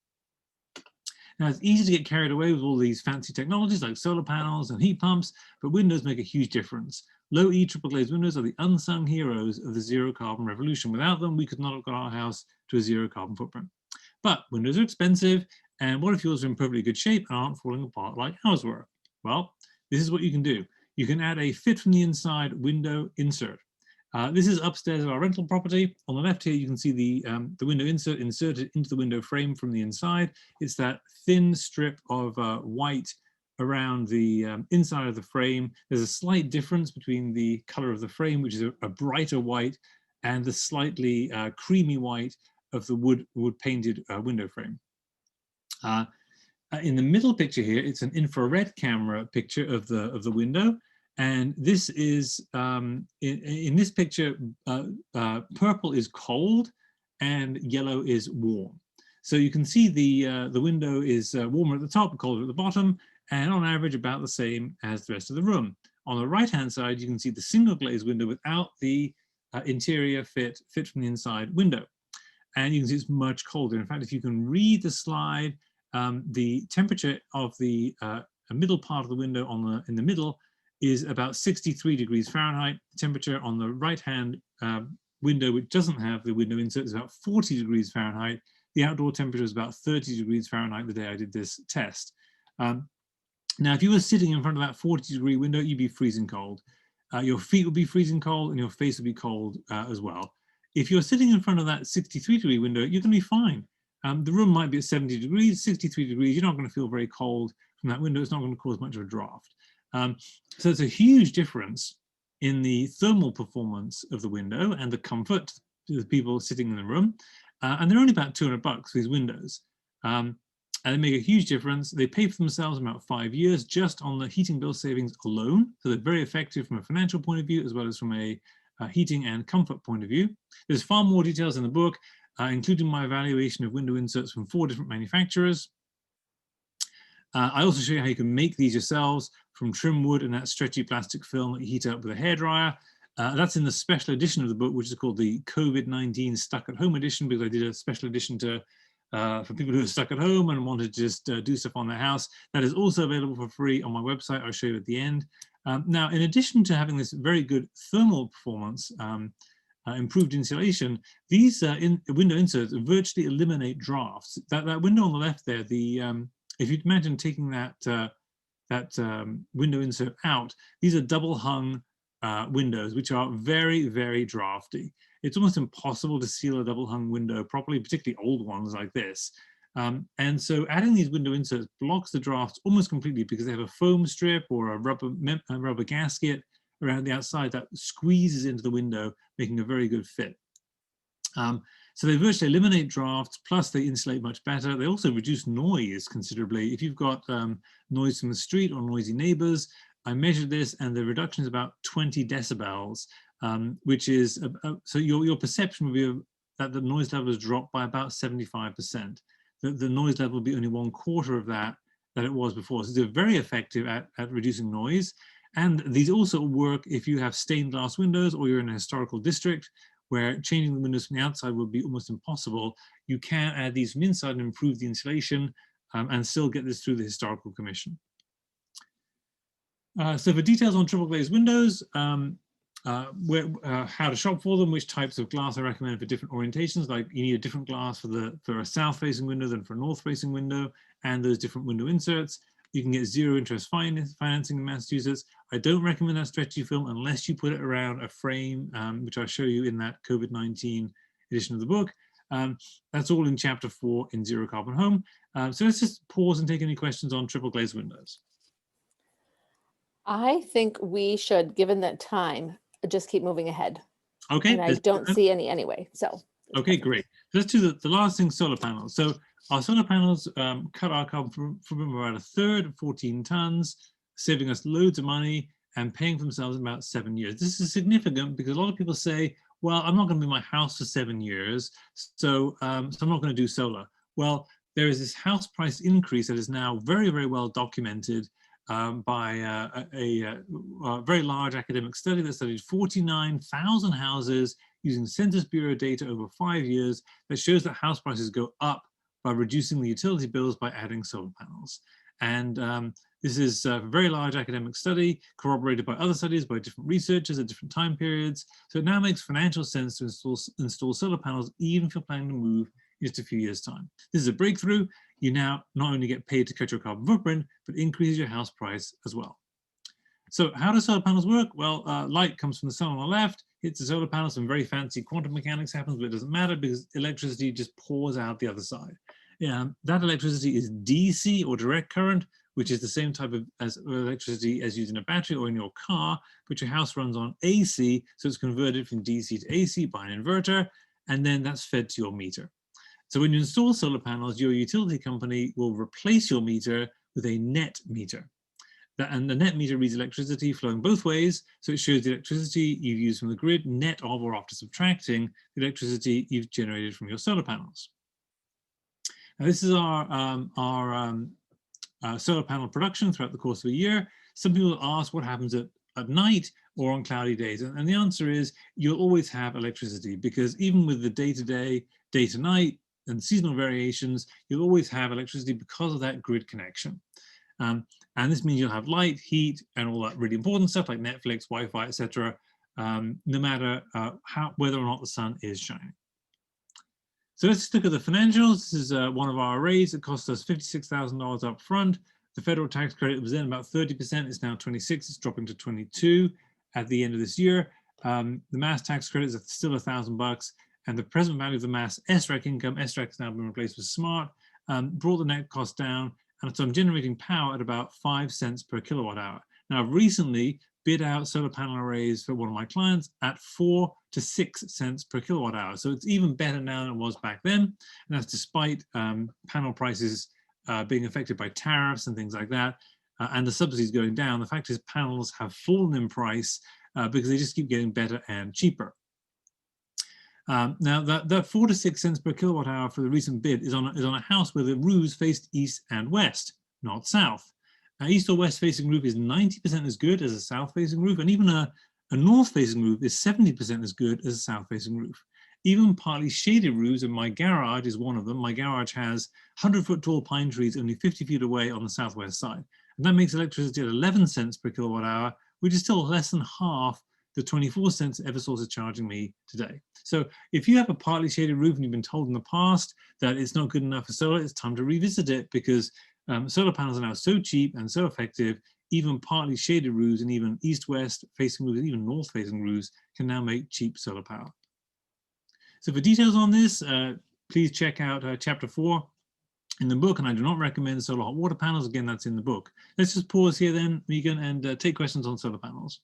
Now, it's easy to get carried away with all these fancy technologies like solar panels and heat pumps, but windows make a huge difference. Low E triple glazed windows are the unsung heroes of the zero carbon revolution. Without them, we could not have got our house to a zero carbon footprint. But windows are expensive, and what if yours are in perfectly good shape and aren't falling apart like ours were? Well, this is what you can do. You can add a fit from the inside window insert. This is upstairs at our rental property. On the left here, you can see the window insert inserted into the window frame from the inside. It's that thin strip of white around the inside of the frame. There's a slight difference between the color of the frame, which is a brighter white, and the slightly creamy white of the wood painted window frame. In the middle picture here, it's an infrared camera picture of the window. And this is, in this picture, purple is cold and yellow is warm. So you can see the window is warmer at the top, colder at the bottom, and on average about the same as the rest of the room. On the right-hand side, you can see the single glazed window without the interior fit from the inside window. And you can see it's much colder. In fact, if you can read the slide, the temperature of the middle part of the window in the middle is about 63 degrees Fahrenheit. The temperature on the right-hand window, which doesn't have the window insert, is about 40 degrees Fahrenheit. The outdoor temperature is about 30 degrees Fahrenheit the day I did this test. Now, if you were sitting in front of that 40-degree window, you'd be freezing cold. your feet will be freezing cold and your face will be cold as well. If you're sitting in front of that 63-degree window, you're going to be fine. The room might be at 70 degrees, 63 degrees. You're not going to feel very cold from that window. It's not going to cause much of a draft. So it's a huge difference in the thermal performance of the window and the comfort to the people sitting in the room. And they're only about $200, these windows. And they make a huge difference. They pay for themselves in about 5 years just on the heating bill savings alone. So they're very effective from a financial point of view, as well as from a heating and comfort point of view. There's far more details in the book, including my evaluation of window inserts from 4 different manufacturers. I also show you how you can make these yourselves from trim wood and that stretchy plastic film that you heat up with a hairdryer. That's in the special edition of the book, which is called the COVID-19 Stuck at Home edition, because I did a special edition to for people who are stuck at home and wanted to just do stuff on their house. That is also available for free on my website. I'll show you at the end. Now, in addition to having this very good thermal performance, improved insulation, these window inserts virtually eliminate drafts. That window on the left there, if you'd imagine taking that window insert out, these are double hung windows, which are very, very drafty. It's almost impossible to seal a double hung window properly, particularly old ones like this. And so adding these window inserts blocks the drafts almost completely because they have a foam strip or a rubber gasket around the outside that squeezes into the window, making a very good fit. So they virtually eliminate drafts, plus they insulate much better. They also reduce noise considerably. If you've got noise from the street or noisy neighbors, I measured this and the reduction is about 20 decibels, which is, so your perception would be that the noise level has dropped by about 75%. The noise level will be only 1/4 of that it was before. So they're very effective at reducing noise. And these also work if you have stained glass windows or you're in a historical district where changing the windows from the outside would be almost impossible. You can add these from inside and improve the insulation and still get this through the Historical Commission. So for details on triple glazed windows, how to shop for them, which types of glass I recommend for different orientations, like you need a different glass for a south-facing window than for a north-facing window, and those different window inserts. You can get zero interest financing in Massachusetts. I don't recommend that stretchy film unless you put it around a frame, which I'll show you in that COVID-19 edition of the book. That's all in chapter 4 in Zero Carbon Home. So let's just pause and take any questions on triple glazed windows. I think we should, given that time, just keep moving ahead. Okay. And I don't see any anyway, so. Okay, great. Let's do the last thing, solar panels. So our solar panels cut our carbon footprint by about 1/3 of 14 tons, saving us loads of money and paying for themselves in about 7 years. This is significant because a lot of people say, well, I'm not going to be in my house for 7 years, so I'm not going to do solar. Well, there is this house price increase that is now very, very well documented by a very large academic study that studied 49,000 houses using Census Bureau data over 5 years that shows that house prices go up by reducing the utility bills by adding solar panels. And this is a very large academic study corroborated by other studies by different researchers at different time periods. So it now makes financial sense to install solar panels even if you're planning to move in just a few years' time. This is a breakthrough. You now not only get paid to cut your carbon footprint, but increases your house price as well. So how do solar panels work? Well, light comes from the sun on the left, hits the solar panel, some very fancy quantum mechanics happens, but it doesn't matter because electricity just pours out the other side. That electricity is DC or direct current, which is the same type of electricity as using a battery or in your car, but your house runs on AC, so it's converted from DC to AC by an inverter, and then that's fed to your meter. So when you install solar panels, your utility company will replace your meter with a net meter. And the net meter reads electricity flowing both ways, so it shows the electricity you've used from the grid, net of or after subtracting the electricity you've generated from your solar panels. Now this is our solar panel production throughout the course of a year. Some people ask what happens at night or on cloudy days, and the answer is you'll always have electricity because even with the day-to-day, day-to-night, and seasonal variations, you'll always have electricity because of that grid connection. And this means you'll have light, heat, and all that really important stuff like Netflix, Wi-Fi, etc., no matter whether or not the sun is shining. So let's just look at the financials. This is one of our arrays. It cost us $56,000 up front. The federal tax credit was then about 30%. It's now 26. It's dropping to 22. at the end of this year. The mass tax credits are still $1,000, and the present value of the mass SREC income, SREC has now been replaced with SMART, brought the net cost down, and so I'm generating power at about 5 cents per kilowatt hour. Now, I've recently bid out solar panel arrays for one of my clients at 4 to 6 cents per kilowatt hour. So it's even better now than it was back then. And that's despite panel prices being affected by tariffs and things like that, and the subsidies going down. The fact is panels have fallen in price because they just keep getting better and cheaper. Now that 4 to 6 cents per kilowatt hour for the recent bid is on a house where the roofs faced east and west, not south. East or west facing roof is 90% as good as a south facing roof, and even a north facing roof is 70% as good as a south facing roof. Even partly shaded roofs, and my garage is one of them. My garage has 100-foot tall pine trees only 50 feet away on the southwest side. And that makes electricity at 11 cents per kilowatt hour, which is still less than half the 24 cents Eversource is charging me today. So if you have a partly shaded roof and you've been told in the past that it's not good enough for solar, it's time to revisit it, because solar panels are now so cheap and so effective, even partly shaded roofs and even east-west facing roofs and even north-facing roofs can now make cheap solar power. So for details on this, please check out chapter 4 in the book, and I do not recommend solar hot water panels. Again, that's in the book. Let's just pause here then, Megan, and take questions on solar panels.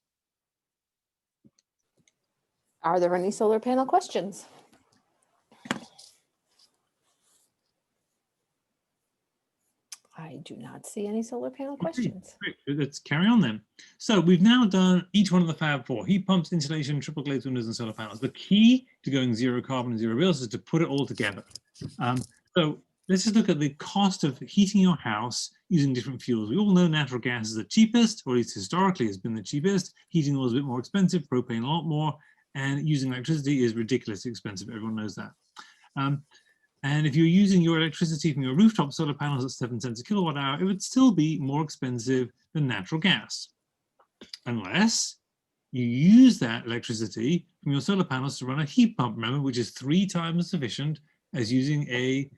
Are there any solar panel questions? I do not see any solar panel questions. Great. Let's carry on then. So we've now done each one of the Fab 4: heat pumps, insulation, triple glazed windows, and solar panels. The key to going zero carbon and zero bills is to put it all together. So let's just look at the cost of heating your house using different fuels. We all know natural gas is the cheapest, or at least historically has been the cheapest. Heating oil is a bit more expensive, propane a lot more, and using electricity is ridiculously expensive. Everyone knows that. And if you're using your electricity from your rooftop solar panels at 7 cents a kilowatt hour, it would still be more expensive than natural gas, unless you use that electricity from your solar panels to run a heat pump, remember, which is 3 times as efficient as using a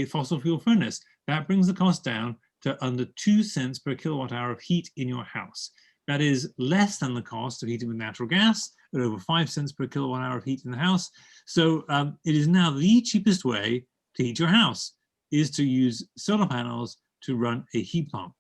fossil fuel furnace. That brings the cost down to under 2 cents per kilowatt hour of heat in your house. That is less than the cost of heating with natural gas, at over 5 cents per kilowatt hour of heat in the house. So it is now the cheapest way to heat your house, is to use solar panels to run a heat pump.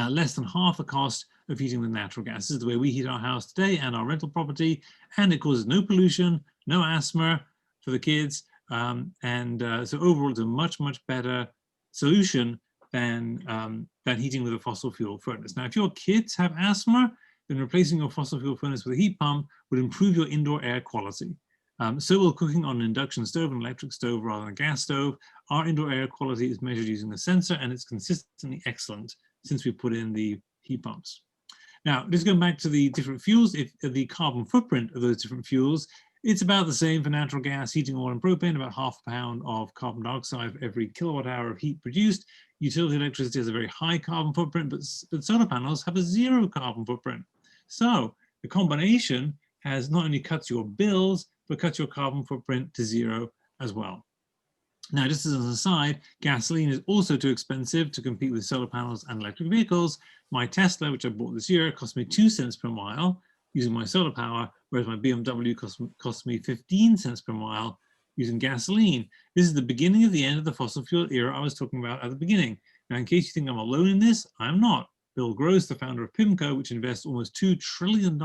Less than half the cost of heating with natural gas. This is the way we heat our house today and our rental property, and it causes no pollution, no asthma for the kids, so overall it's a much, much better solution than heating with a fossil fuel furnace. Now, if your kids have asthma, then replacing your fossil fuel furnace with a heat pump would improve your indoor air quality. So will cooking on an induction stove, an electric stove rather than a gas stove. Our indoor air quality is measured using a sensor, and it's consistently excellent since we put in the heat pumps. Now, just going back to the different fuels, if the carbon footprint of those different fuels, it's about the same for natural gas, heating oil, and propane, about ½ a pound of carbon dioxide for every kilowatt hour of heat produced. Utility electricity has a very high carbon footprint, but solar panels have a 0 carbon footprint. So the combination has not only cuts your bills, but cuts your carbon footprint to 0 as well. Now, just as an aside, gasoline is also too expensive to compete with solar panels and electric vehicles. My Tesla, which I bought this year, cost me 2 cents per mile using my solar power, whereas my BMW cost me 15 cents per mile using gasoline. This is the beginning of the end of the fossil fuel era I was talking about at the beginning. Now, in case you think I'm alone in this, I'm not. Bill Gross, the founder of PIMCO, which invests almost $2 trillion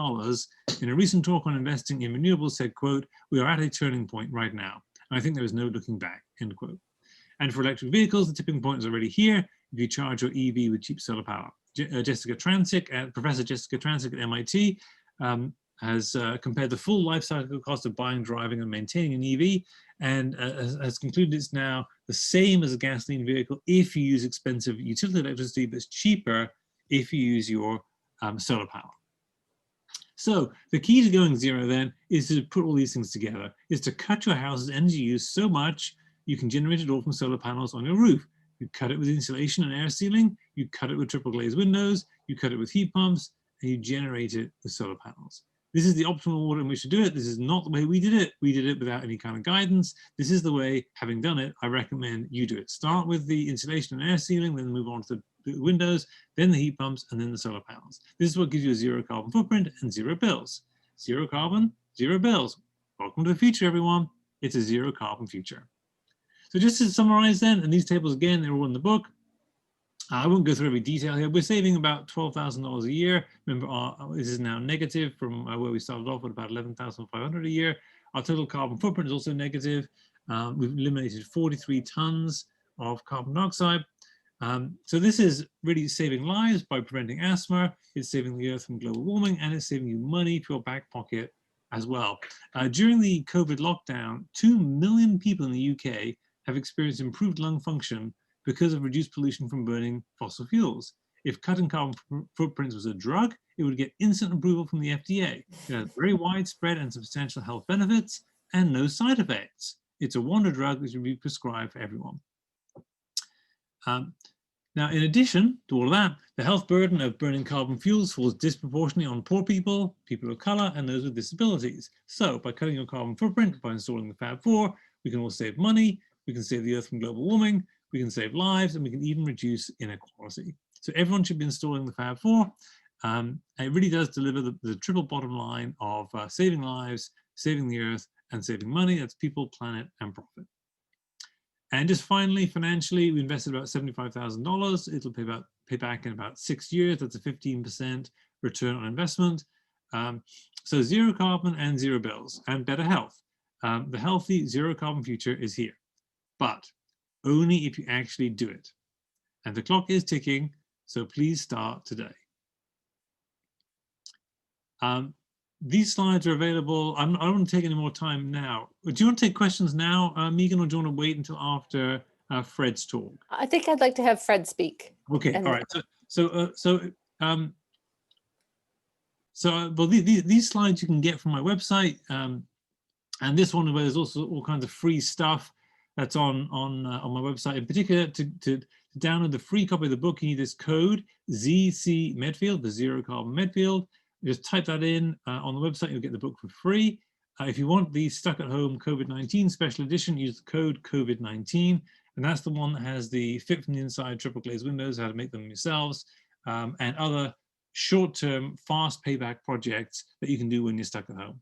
in a recent talk on investing in renewables, said, quote, "We are at a turning point right now. And I think there is no looking back," end quote. And for electric vehicles, the tipping point is already here if you charge your EV with cheap solar power. Professor Jessica Transick at MIT has compared the full life cycle cost of buying, driving, and maintaining an EV, and has concluded it's now the same as a gasoline vehicle if you use expensive utility electricity, but it's cheaper if you use your solar power. So the key to going zero then is to put all these things together, is to cut your house's energy use so much you can generate it all from solar panels on your roof. You cut it with insulation and air sealing, you cut it with triple glazed windows, you cut it with heat pumps, and you generate it with solar panels. This is the optimal order in which to do it. This is not the way we did it. We did it without any kind of guidance. This is the way, having done it, I recommend you do it. Start with the insulation and air sealing, then move on to the windows, then the heat pumps, and then the solar panels. This is what gives you a zero carbon footprint and zero bills. Zero carbon, zero bills. Welcome to the future, everyone. It's a zero carbon future. So just to summarize then, and these tables again, they're all in the book. I won't go through every detail here. We're saving about $12,000 a year. Remember, this is now negative from where we started off at about $11,500 a year. Our total carbon footprint is also negative. We've eliminated 43 tons of carbon dioxide. So this is really saving lives by preventing asthma. It's saving the earth from global warming, and it's saving you money to your back pocket as well. During the COVID lockdown, 2 million people in the UK have experienced improved lung function because of reduced pollution from burning fossil fuels. If cutting carbon footprints was a drug, it would get instant approval from the FDA. It has very widespread and substantial health benefits and no side effects. It's a wonder drug that should be prescribed for everyone. Now, in addition to all of that, the health burden of burning carbon fuels falls disproportionately on poor people, people of color, and those with disabilities. So by cutting your carbon footprint, by installing the Fab 4, we can all save money, we can save the earth from global warming, we can save lives, and we can even reduce inequality. So everyone should be installing the Fab 4. And it really does deliver the triple bottom line of saving lives, saving the earth, and saving money. That's people, planet, and profit. And just finally, financially, we invested about $75,000. It'll pay back in about 6 years. That's a 15% return on investment. So zero carbon and zero bills and better health. The healthy zero carbon future is here, but only if you actually do it. And the clock is ticking, so please start today. These slides are available. I don't want to take any more time now. Do you want to take questions now, Megan, or do you want to wait until after Fred's talk? I think I'd like to have Fred speak. Okay, all right. Well, these slides you can get from my website, and this one where there's also all kinds of free stuff that's on my website. In particular, to download the free copy of the book, you need this code ZC Medfield, the Zero Carbon Medfield. Just type that in on the website, you'll get the book for free. If you want the Stuck at Home COVID-19 special edition, use the code COVID-19, and that's the one that has the fit from the inside triple glazed windows, how to make them yourselves, and other short-term, fast payback projects that you can do when you're stuck at home.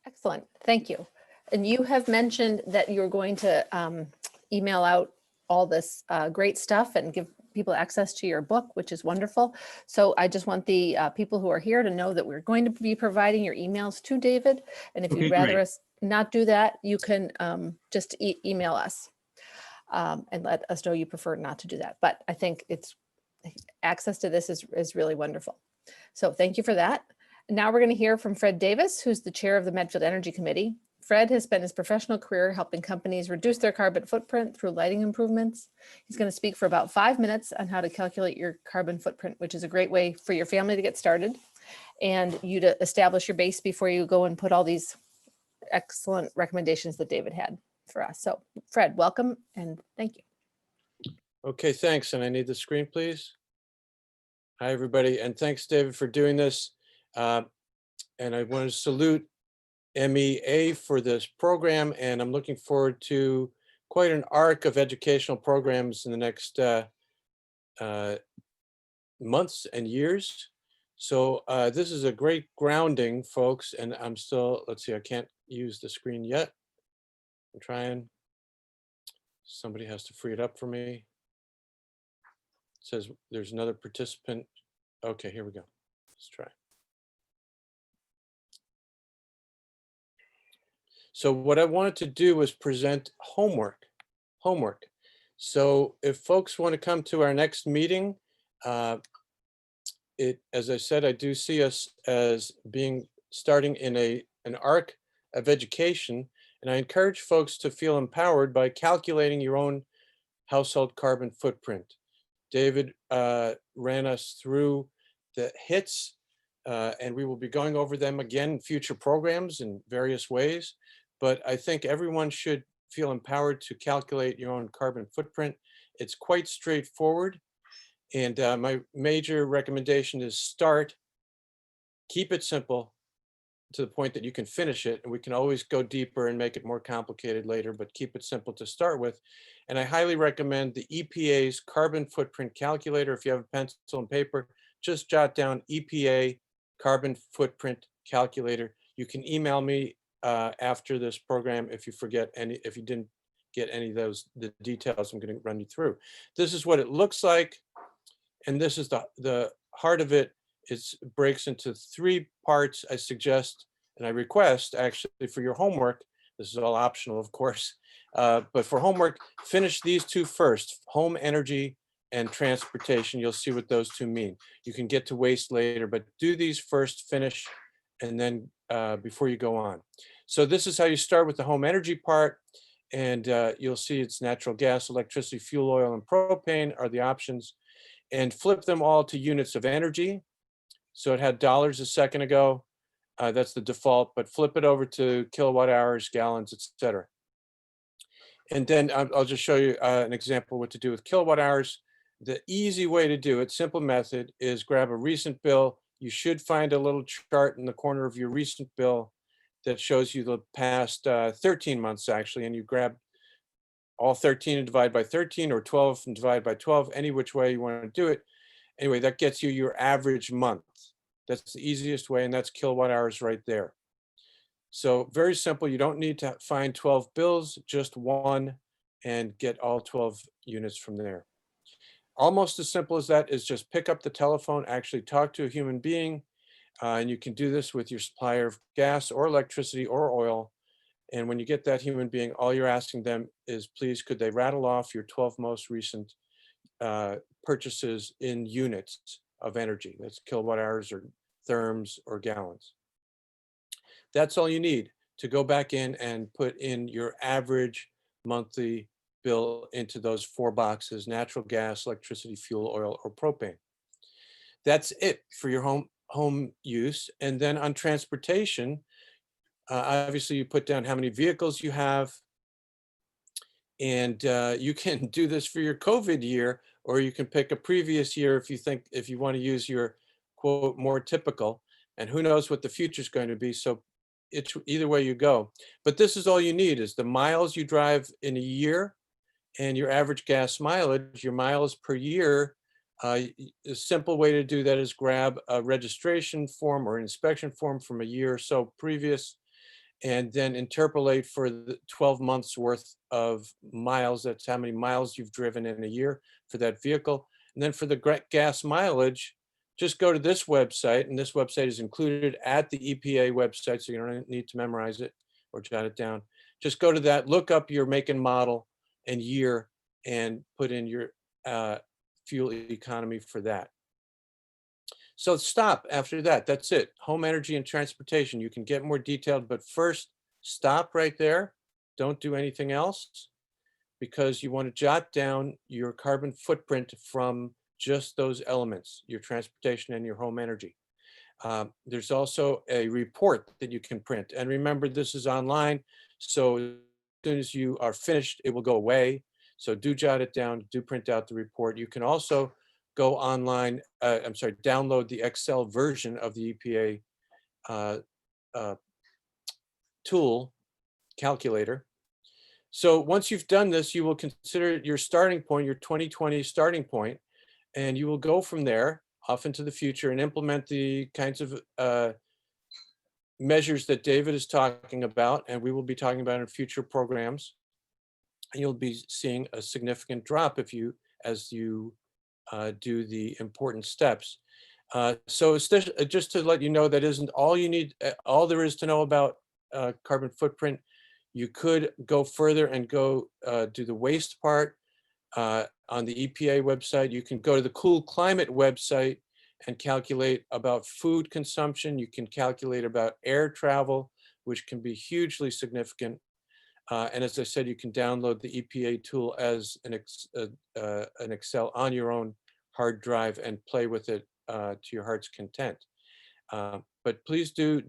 Excellent, thank you. And you have mentioned that you're going to email out all this great stuff and give people access to your book, which is wonderful. So I just want the people who are here to know that we're going to be providing your emails to David. And if you'd rather us not do that, you can just email us and let us know you prefer not to do that. But I think it's access to this is really wonderful. So thank you for that. Now we're going to hear from Fred Davis, who's the chair of the Medfield Energy Committee. Fred has spent his professional career helping companies reduce their carbon footprint through lighting improvements. He's going to speak for about 5 minutes on how to calculate your carbon footprint, which is a great way for your family to get started and you to establish your base before you go and put all these excellent recommendations that David had for us. So Fred, welcome and thank you. Okay, thanks. And I need the screen, please. Hi, everybody. And thanks, David, for doing this. And I want to salute MEA for this program, and I'm looking forward to quite an arc of educational programs in the next months and years. So this is a great grounding, folks, and I'm still, let's see, I can't use the screen yet. I'm trying. Somebody has to free it up for me. It says there's another participant. Okay, here we go. Let's try. So what I wanted to do was present homework. So if folks want to come to our next meeting, as I said, I do see us as starting in an arc of education, and I encourage folks to feel empowered by calculating your own household carbon footprint. David ran us through the hits, and we will be going over them again in future programs in various ways. But I think everyone should feel empowered to calculate your own carbon footprint. It's quite straightforward. And my major recommendation is start Keep it simple to the point that you can finish it, and we can always go deeper and make it more complicated later, but keep it simple to start with. And I highly recommend the EPA's carbon footprint calculator. If you have a pencil and paper, just jot down EPA carbon footprint calculator. You can email me after this program if you didn't get any of the details I'm going to run you through. This is what it looks like, and this is the heart of it. It breaks into 3 parts. I suggest and I request actually for your homework, this is all optional, of course, but for homework, finish these 2 first, home energy and transportation. You'll see what those 2 mean. You can get to waste later, but do these first, finish, and then before you go on. So this is how you start with the home energy part, and you'll see it's natural gas, electricity, fuel oil, and propane are the options, and flip them all to units of energy. So it had dollars a second ago. That's the default, but flip it over to kilowatt hours, gallons, etc. And then I'll just show you an example what to do with kilowatt hours. The easy way to do it, simple method, is grab a recent bill. You should find a little chart in the corner of your recent bill that shows you the past 13 months actually, and you grab all 13 and divide by 13, or 12 and divide by 12, any which way you want to do it. Anyway, that gets you your average month. That's the easiest way, and that's kilowatt hours right there. So very simple. You don't need to find 12 bills, just one, and get all 12 units from there. Almost as simple as that is just pick up the telephone, actually talk to a human being, and you can do this with your supplier of gas or electricity or oil. And when you get that human being, all you're asking them is, please, could they rattle off your 12 most recent purchases in units of energy? That's kilowatt hours or therms or gallons. That's all you need to go back in and put in your average monthly bill into those 4 boxes: natural gas, electricity, fuel oil, or propane. That's it for your home use. And then on transportation, obviously you put down how many vehicles you have, and you can do this for your COVID year, or you can pick a previous year if you want to use your quote more typical, and who knows what the future is going to be. So it's either way you go. But this is all you need, is the miles you drive in a year and your average gas mileage, your miles per year. A simple way to do that is grab a registration form or inspection form from a year or so previous, and then interpolate for the 12 months worth of miles. That's how many miles you've driven in a year for that vehicle. And then for the gas mileage, just go to this website, and this website is included at the EPA website, so you don't need to memorize it or jot it down. Just go to that, look up your make and model and year, and put in your fuel economy for that. So stop after that. That's it. Home energy and transportation. You can get more detailed, but first stop right there. Don't do anything else, because you want to jot down your carbon footprint from just those elements, your transportation and your home energy. There's also a report that you can print. And remember, this is online, so as soon as you are finished, it will go away. So do jot it down, do print out the report. You can also go online, download the Excel version of the EPA tool calculator. So once you've done this, you will consider your starting point, your 2020 starting point, and you will go from there off into the future and implement the kinds of measures that David is talking about, and we will be talking about in future programs. And you'll be seeing a significant drop as you do the important steps. So it's just to let you know, that isn't all you need, all there is to know about carbon footprint. You could go further and go do the waste part on the EPA website. You can go to the Cool Climate website and calculate about food consumption. You can calculate about air travel, which can be hugely significant. And as I said, you can download the EPA tool as an Excel on your own hard drive and play with it to your heart's content. But please do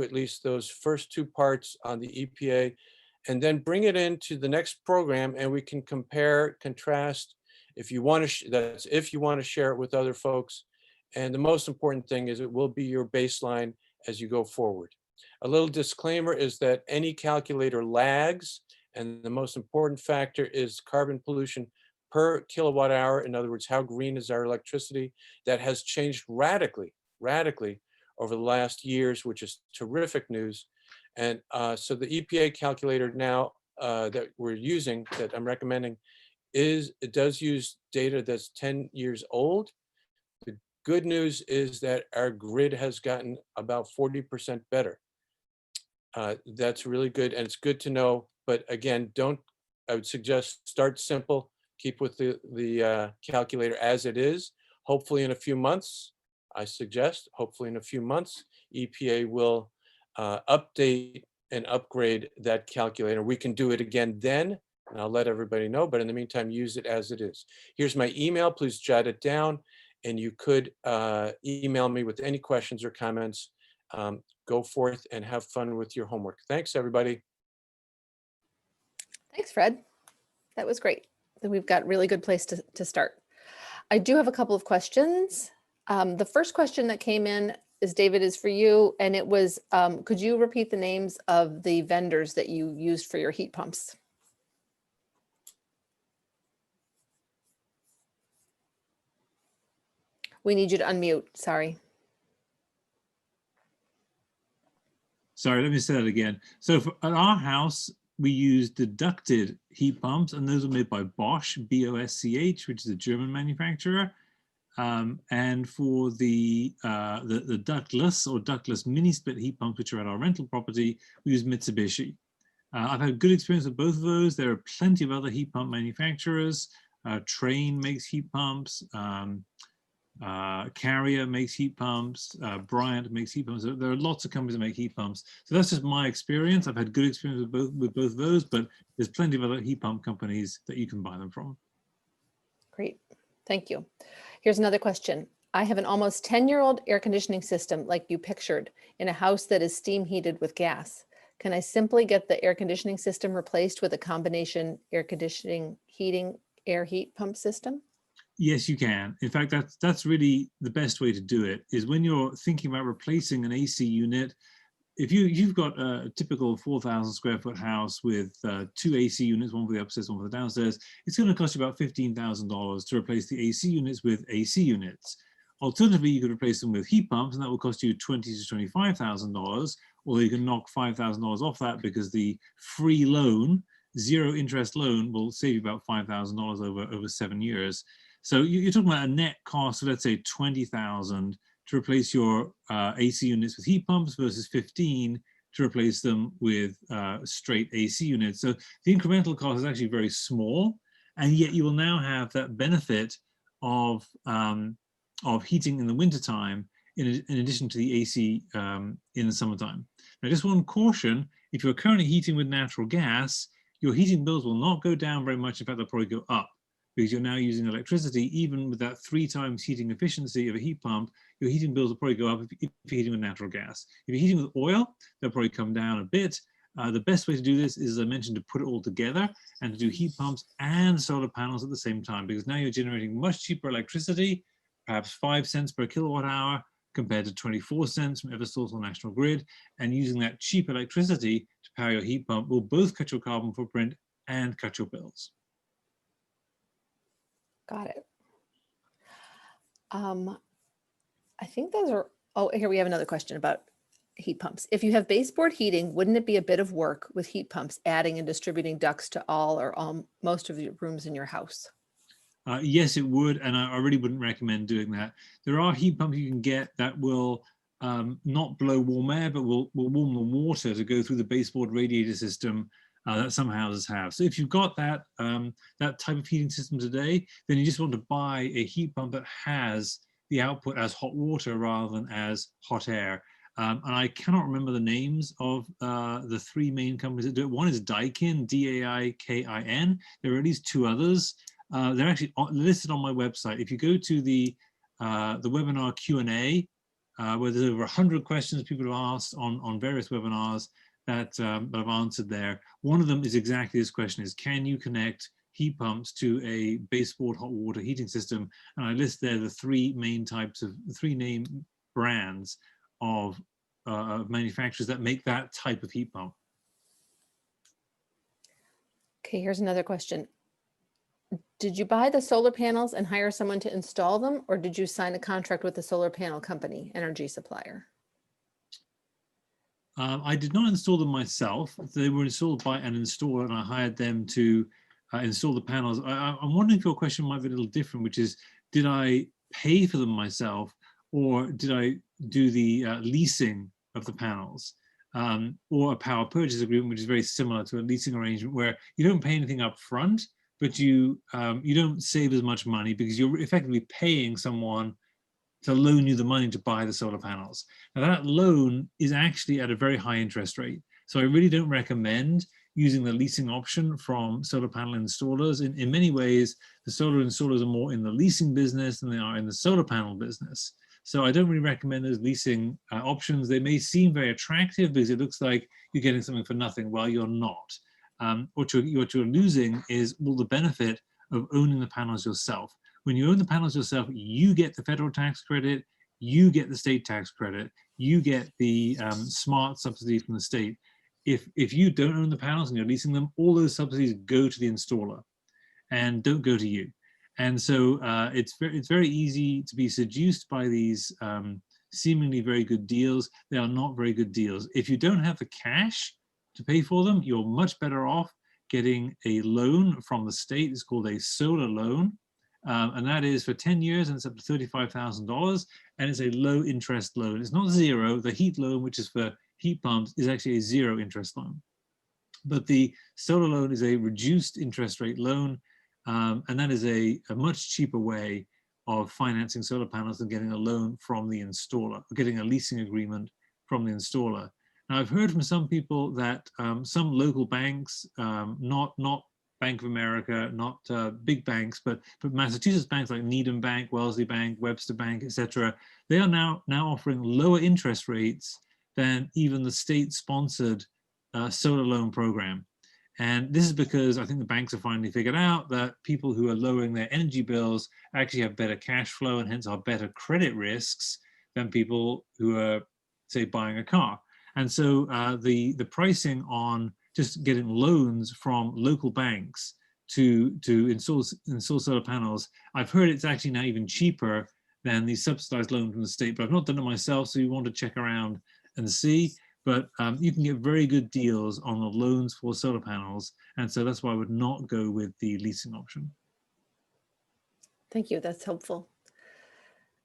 at least those first 2 parts on the EPA, and then bring it into the next program, and we can compare, contrast. If you want to, if you want to share it with other folks, And the most important thing is it will be your baseline as you go forward. A little disclaimer is that any calculator lags, and the most important factor is carbon pollution per kilowatt hour. In other words, how green is our electricity? That has changed radically over the last years, which is terrific news. And so the EPA calculator now that we're using, that I'm recommending, it does use data that's 10 years old. The good news is that our grid has gotten about 40% better. That's really good, and it's good to know. But again, I would suggest start simple, keep with the calculator as it is. Hopefully in a few months, hopefully in a few months, EPA will update and upgrade that calculator. We can do it again then, and I'll let everybody know, but in the meantime, use it as it is. Here's my email, please jot it down, and you could email me with any questions or comments. Go forth and have fun with your homework. Thanks, everybody. Thanks, Fred. That was great. We've got a really good place to start. I do have a couple of questions. The first question that came in David, is for you, and it was, could you repeat the names of the vendors that you used for your heat pumps? We need you to unmute, sorry. Sorry, let me say that again. So at our house, we use deducted heat pumps, and those are made by Bosch, B-O-S-C-H, which is a German manufacturer. And for the ductless or ductless mini split heat pumps, which are at our rental property, we use Mitsubishi. I've had good experience with both of those. There are plenty of other heat pump manufacturers. Trane makes heat pumps. Carrier makes heat pumps, Bryant makes heat pumps. There are lots of companies that make heat pumps. So that's just my experience. I've had good experience with both of those, but there's plenty of other heat pump companies that you can buy them from. Great, thank you. Here's another question. I have an almost 10-year-old air conditioning system like you pictured in a house that is steam heated with gas. Can I simply get the air conditioning system replaced with a combination air conditioning air heat pump system? Yes, you can. In fact, that's really the best way to do it, is when you're thinking about replacing an AC unit. If you've got a typical 4,000 square foot house with 2 AC units, one for the upstairs, one for the downstairs, it's going to cost you about $15,000 to replace the AC units with AC units. Alternatively, you could replace them with heat pumps, and that will cost you $20,000 to $25,000, or you can knock $5,000 off that because the free loan, zero interest loan, will save you about $5,000 over 7 years. So you're talking about a net cost of, let's say, $20,000 to replace your AC units with heat pumps versus $15,000 to replace them with straight AC units. So the incremental cost is actually very small, and yet you will now have that benefit of heating in the wintertime in addition to the AC in the summertime. Now, just one caution: if you're currently heating with natural gas, your heating bills will not go down very much. In fact, they'll probably go up, because you're now using electricity. Even with that 3 times heating efficiency of a heat pump, your heating bills will probably go up if you're heating with natural gas. If you're heating with oil, they'll probably come down a bit. The best way to do this is, as I mentioned, to put it all together and to do heat pumps and solar panels at the same time, because now you're generating much cheaper electricity, perhaps 5 cents per kilowatt hour compared to 24 cents from Eversource or National Grid. And using that cheap electricity to power your heat pump will both cut your carbon footprint and cut your bills. Got it. I think those are, oh, here we have another question about heat pumps. If you have baseboard heating, wouldn't it be a bit of work with heat pumps adding and distributing ducts to all or most of the rooms in your house? Yes, it would, and I really wouldn't recommend doing that. There are heat pumps you can get that will not blow warm air, but will warm the water to go through the baseboard radiator system that some houses have. So if you've got that that type of heating system today, then you just want to buy a heat pump that has the output as hot water rather than as hot air. And I cannot remember the names of the 3 main companies that do it. One is Daikin, D-A-I-K-I-N. There are at least 2 others. They're actually listed on my website. If you go to the webinar Q&A, where there's over 100 questions people have asked on various webinars that I've answered there. One of them is exactly this question: is can you connect heat pumps to a baseboard hot water heating system. And I list there the three main brands of manufacturers that make that type of heat pump. Okay, here's another question. Did you buy the solar panels and hire someone to install them, or did you sign a contract with the solar panel company, energy supplier? I did not install them myself. They were installed by an installer, and I hired them to install the panels. I'm wondering if your question might be a little different, which is, did I pay for them myself, or did I do the leasing of the panels, or a power purchase agreement, which is very similar to a leasing arrangement where you don't pay anything up front, but you don't save as much money because you're effectively paying someone to loan you the money to buy the solar panels. Now that loan is actually at a very high interest rate. So I really don't recommend using the leasing option from solar panel installers. In many ways, the solar installers are more in the leasing business than they are in the solar panel business. So I don't really recommend those leasing options. They may seem very attractive because it looks like you're getting something for nothing while you're not. What you're losing is all the benefit of owning the panels yourself. When you own the panels yourself, you get the federal tax credit, you get the state tax credit, you get the smart subsidy from the state. If you don't own the panels and you're leasing them, all those subsidies go to the installer and don't go to you. And so it's very easy to be seduced by these seemingly very good deals. They are not very good deals. If you don't have the cash to pay for them, you're much better off getting a loan from the state. It's called a solar loan. And that is for 10 years, and it's up to $35,000, and it's a low interest loan. It's not zero. The heat loan, which is for heat pumps, is actually a zero interest loan. But the solar loan is a reduced interest rate loan, and that is a much cheaper way of financing solar panels than getting a loan from the installer, or getting a leasing agreement from the installer. Now, I've heard from some people that some local banks, not Bank of America, not big banks, but Massachusetts banks like Needham Bank, Wellesley Bank, Webster Bank, etc. They are now offering lower interest rates than even the state-sponsored solar loan program. And this is because I think the banks have finally figured out that people who are lowering their energy bills actually have better cash flow and hence are better credit risks than people who are, say, buying a car. And so the pricing on just getting loans from local banks to install solar panels, I've heard it's actually now even cheaper than the subsidized loan from the state, but I've not done it myself, so you want to check around and see. But you can get very good deals on the loans for solar panels, and so that's why I would not go with the leasing option. Thank you, that's helpful.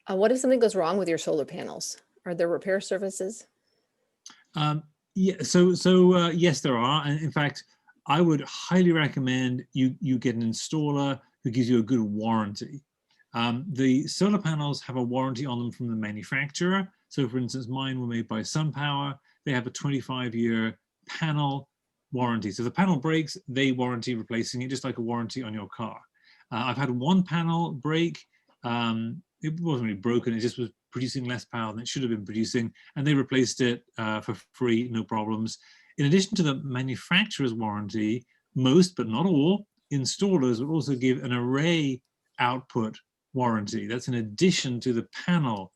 What if something goes wrong with your solar panels? Are there repair services? Yeah, so yes, there are. And in fact, I would highly recommend you get an installer who gives you a good warranty. The solar panels have a warranty on them from the manufacturer. So for instance, mine were made by SunPower. They have a 25-year panel warranty. So if the panel breaks, they warranty replacing it, just like a warranty on your car. I've had one panel break. It wasn't really broken, it just was producing less power than it should have been producing, and they replaced it for free, no problems. In addition to the manufacturer's warranty, most, but not all, installers will also give an array output warranty. That's in addition to the panel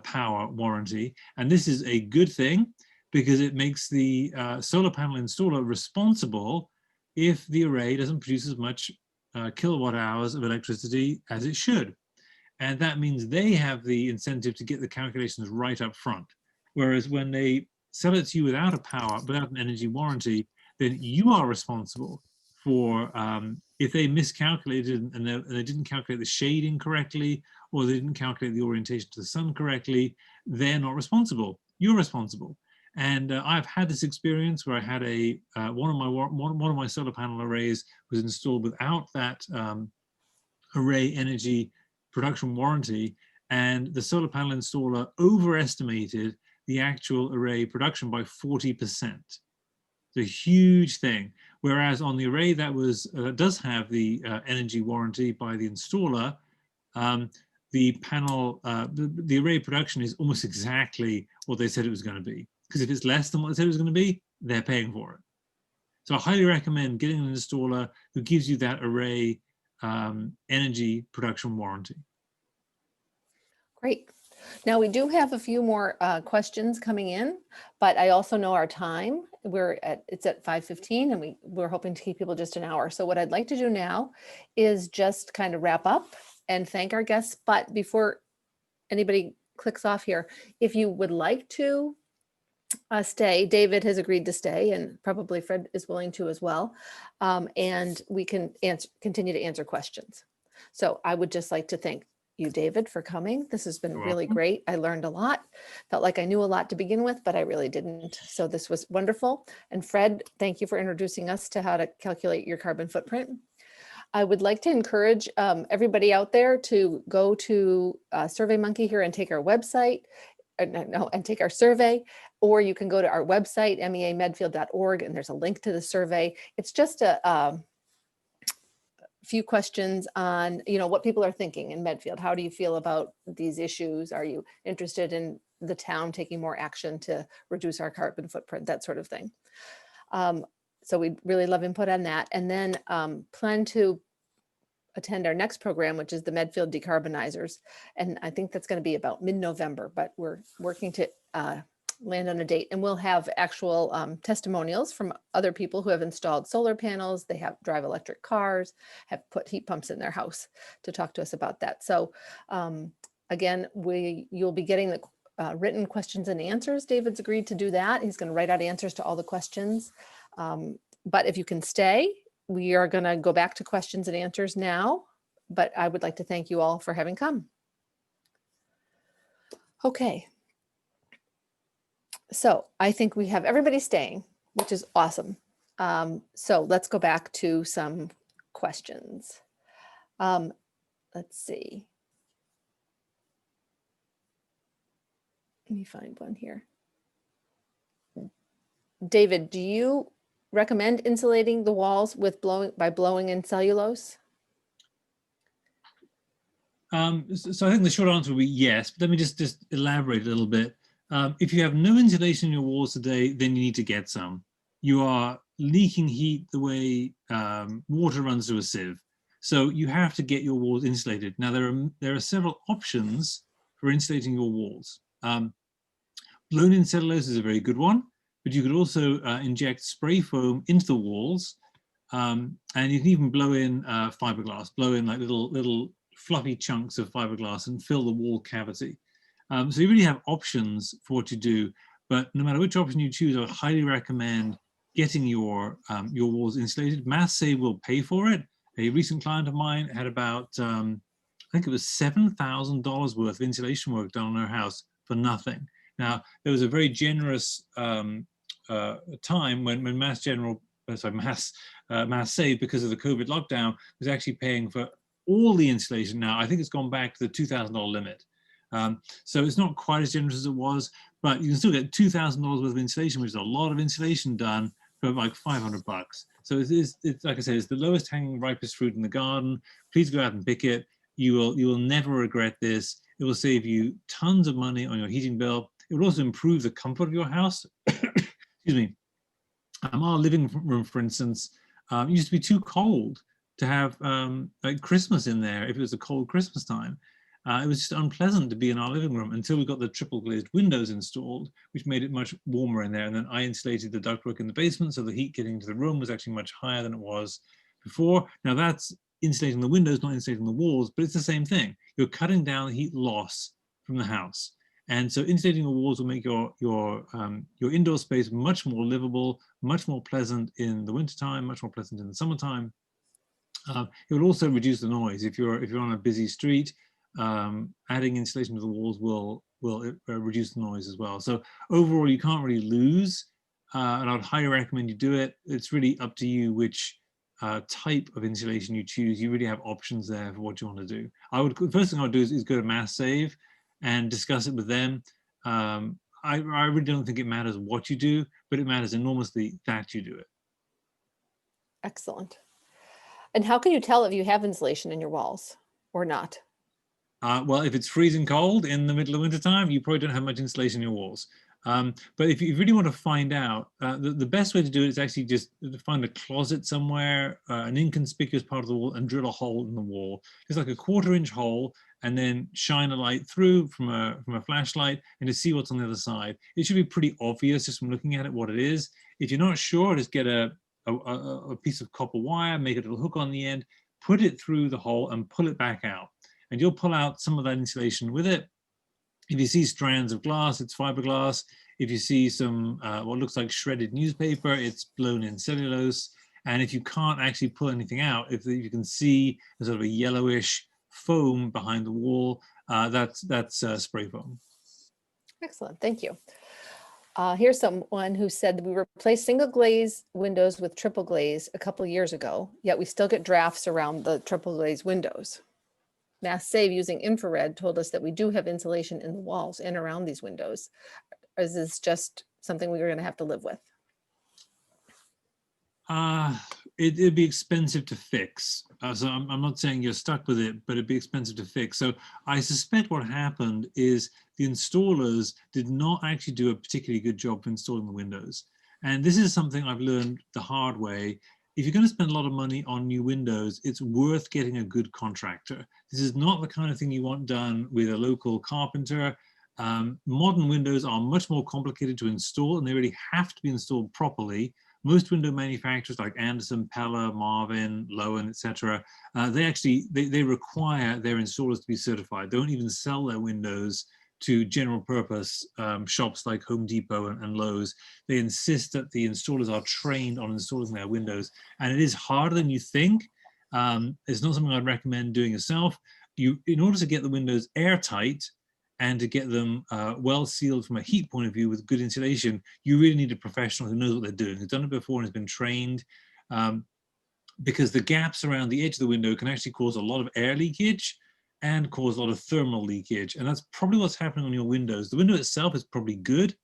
power warranty. And this is a good thing because it makes the solar panel installer responsible if the array doesn't produce as much kilowatt hours of electricity as it should. And that means they have the incentive to get the calculations right up front. Whereas when they sell it to you without an energy warranty, then you are responsible for if they miscalculated and they didn't calculate the shading correctly, or they didn't calculate the orientation to the sun correctly, they're not responsible. You're responsible. And I've had this experience where I had one of my solar panel arrays was installed without that array energy production warranty, and the solar panel installer overestimated the actual array production by 40%. It's a huge thing. Whereas on the array that does have the energy warranty by the installer, the panel, the array production is almost exactly what they said it was going to be. Because if it's less than what they said it was going to be, they're paying for it. So I highly recommend getting an installer who gives you that array energy production warranty. Great. Now we do have a few more questions coming in, but I also know our time. It's at 5:15 and we're hoping to keep people just an hour. So what I'd like to do now is just kind of wrap up and thank our guests. But before anybody clicks off here, if you would like to stay, David has agreed to stay and probably Fred is willing to as well. And we can continue to answer questions. So I would just like to thank you, David, for coming. This has been You're really welcome. great. I learned a lot. Felt like I knew a lot to begin with, but I really didn't. So this was wonderful. And Fred, thank you for introducing us to how to calculate your carbon footprint. I would like to encourage everybody out there to go to SurveyMonkey here and take our website, and take our survey, or you can go to our website, meamedfield.org, and there's a link to the survey. It's just a few questions on, what people are thinking in Medfield. How do you feel about these issues? Are you interested in the town taking more action to reduce our carbon footprint, that sort of thing? So we'd really love input on that. And then plan to attend our next program, which is the Medfield Decarbonizers. And I think that's going to be about mid-November, but we're working to land on a date, and we'll have actual testimonials from other people who have installed solar panels. They drive electric cars, have put heat pumps in their house to talk to us about that. So again, you'll be getting the written questions and answers. David's agreed to do that. He's going to write out answers to all the questions. But if you can stay, we are going to go back to questions and answers now, but I would like to thank you all for having come. Okay. So I think we have everybody staying, which is awesome. So let's go back to some questions. Let's see. Let me find one here. David, do you recommend insulating the walls with blowing in cellulose? So I think the short answer would be yes, but let me just elaborate a little bit. If you have no insulation in your walls today, then you need to get some. You are leaking heat the way water runs through a sieve. So you have to get your walls insulated. Now there are several options for insulating your walls. Blown in cellulose is a very good one, but you could also inject spray foam into the walls, and you can even blow in fiberglass, blow in like little fluffy chunks of fiberglass and fill the wall cavity. So you really have options for what you do, but no matter which option you choose, I would highly recommend getting your walls insulated. Mass Save will pay for it. A recent client of mine had about, I think it was $7,000 worth of insulation work done on her house for nothing. Now, there was a very generous time when Mass Save, because of the COVID lockdown, was actually paying for all the insulation. Now, I think it's gone back to the $2,000 limit. So it's not quite as generous as it was, but you can still get $2,000 worth of insulation, which is a lot of insulation done for like $500. So it's like I said, it's the lowest hanging, ripest fruit in the garden. Please go out and pick it. You will never regret this. It will save you tons of money on your heating bill. It will also improve the comfort of your house. Excuse me. Our living room, for instance, used to be too cold to have like Christmas in there if it was a cold Christmas time. It was just unpleasant to be in our living room until we got the triple glazed windows installed, which made it much warmer in there. And then I insulated the ductwork in the basement, so the heat getting into the room was actually much higher than it was before. Now that's insulating the windows, not insulating the walls, but it's the same thing. You're cutting down the heat loss from the house. And so insulating the walls will make your indoor space much more livable, much more pleasant in the wintertime, much more pleasant in the summertime. It will also reduce the noise. If you're on a busy street, adding insulation to the walls will reduce the noise as well. So overall, you can't really lose, and I'd highly recommend you do it. It's really up to you which type of insulation you choose. You really have options there for what you want to do. First thing I would do is go to Mass Save and discuss it with them. I really don't think it matters what you do, but it matters enormously that you do it. Excellent. And how can you tell if you have insulation in your walls or not? Well, if it's freezing cold in the middle of winter time, you probably don't have much insulation in your walls. But if you really want to find out, the best way to do it is actually just to find a closet somewhere, an inconspicuous part of the wall, and drill a hole in the wall. Just like a 1/4-inch hole, and then shine a light through from a flashlight and to see what's on the other side. It should be pretty obvious just from looking at it what it is. If you're not sure, just get a piece of copper wire, make a little hook on the end, put it through the hole and pull it back out. And you'll pull out some of that insulation with it. If you see strands of glass, it's fiberglass. If you see some what looks like shredded newspaper, it's blown in cellulose. And if you can't actually pull anything out, if you can see a sort of a yellowish foam behind the wall, that's spray foam. Excellent, thank you. Here's someone who said we replaced single glaze windows with triple glaze a couple of years ago, yet we still get drafts around the triple glaze windows. Mass Save using infrared told us that we do have insulation in the walls and around these windows. Is this just something we're going to have to live with? It'd be expensive to fix. So I'm not saying you're stuck with it, but it'd be expensive to fix. So I suspect what happened is the installers did not actually do a particularly good job of installing the windows. And this is something I've learned the hard way. If you're going to spend a lot of money on new windows, it's worth getting a good contractor. This is not the kind of thing you want done with a local carpenter. Modern windows are much more complicated to install, and they really have to be installed properly. Most window manufacturers like Anderson, Pella, Marvin, Lowen, etc., they require their installers to be certified. They don't even sell their windows to general purpose shops like Home Depot and Lowe's. They insist that the installers are trained on installing their windows, and it is harder than you think. It's not something I'd recommend doing yourself. In order to get the windows airtight and to get them well sealed from a heat point of view with good insulation, you really need a professional who knows what they're doing, who's done it before and has been trained, because the gaps around the edge of the window can actually cause a lot of air leakage and cause a lot of thermal leakage. And that's probably what's happening on your windows. The window itself is probably good.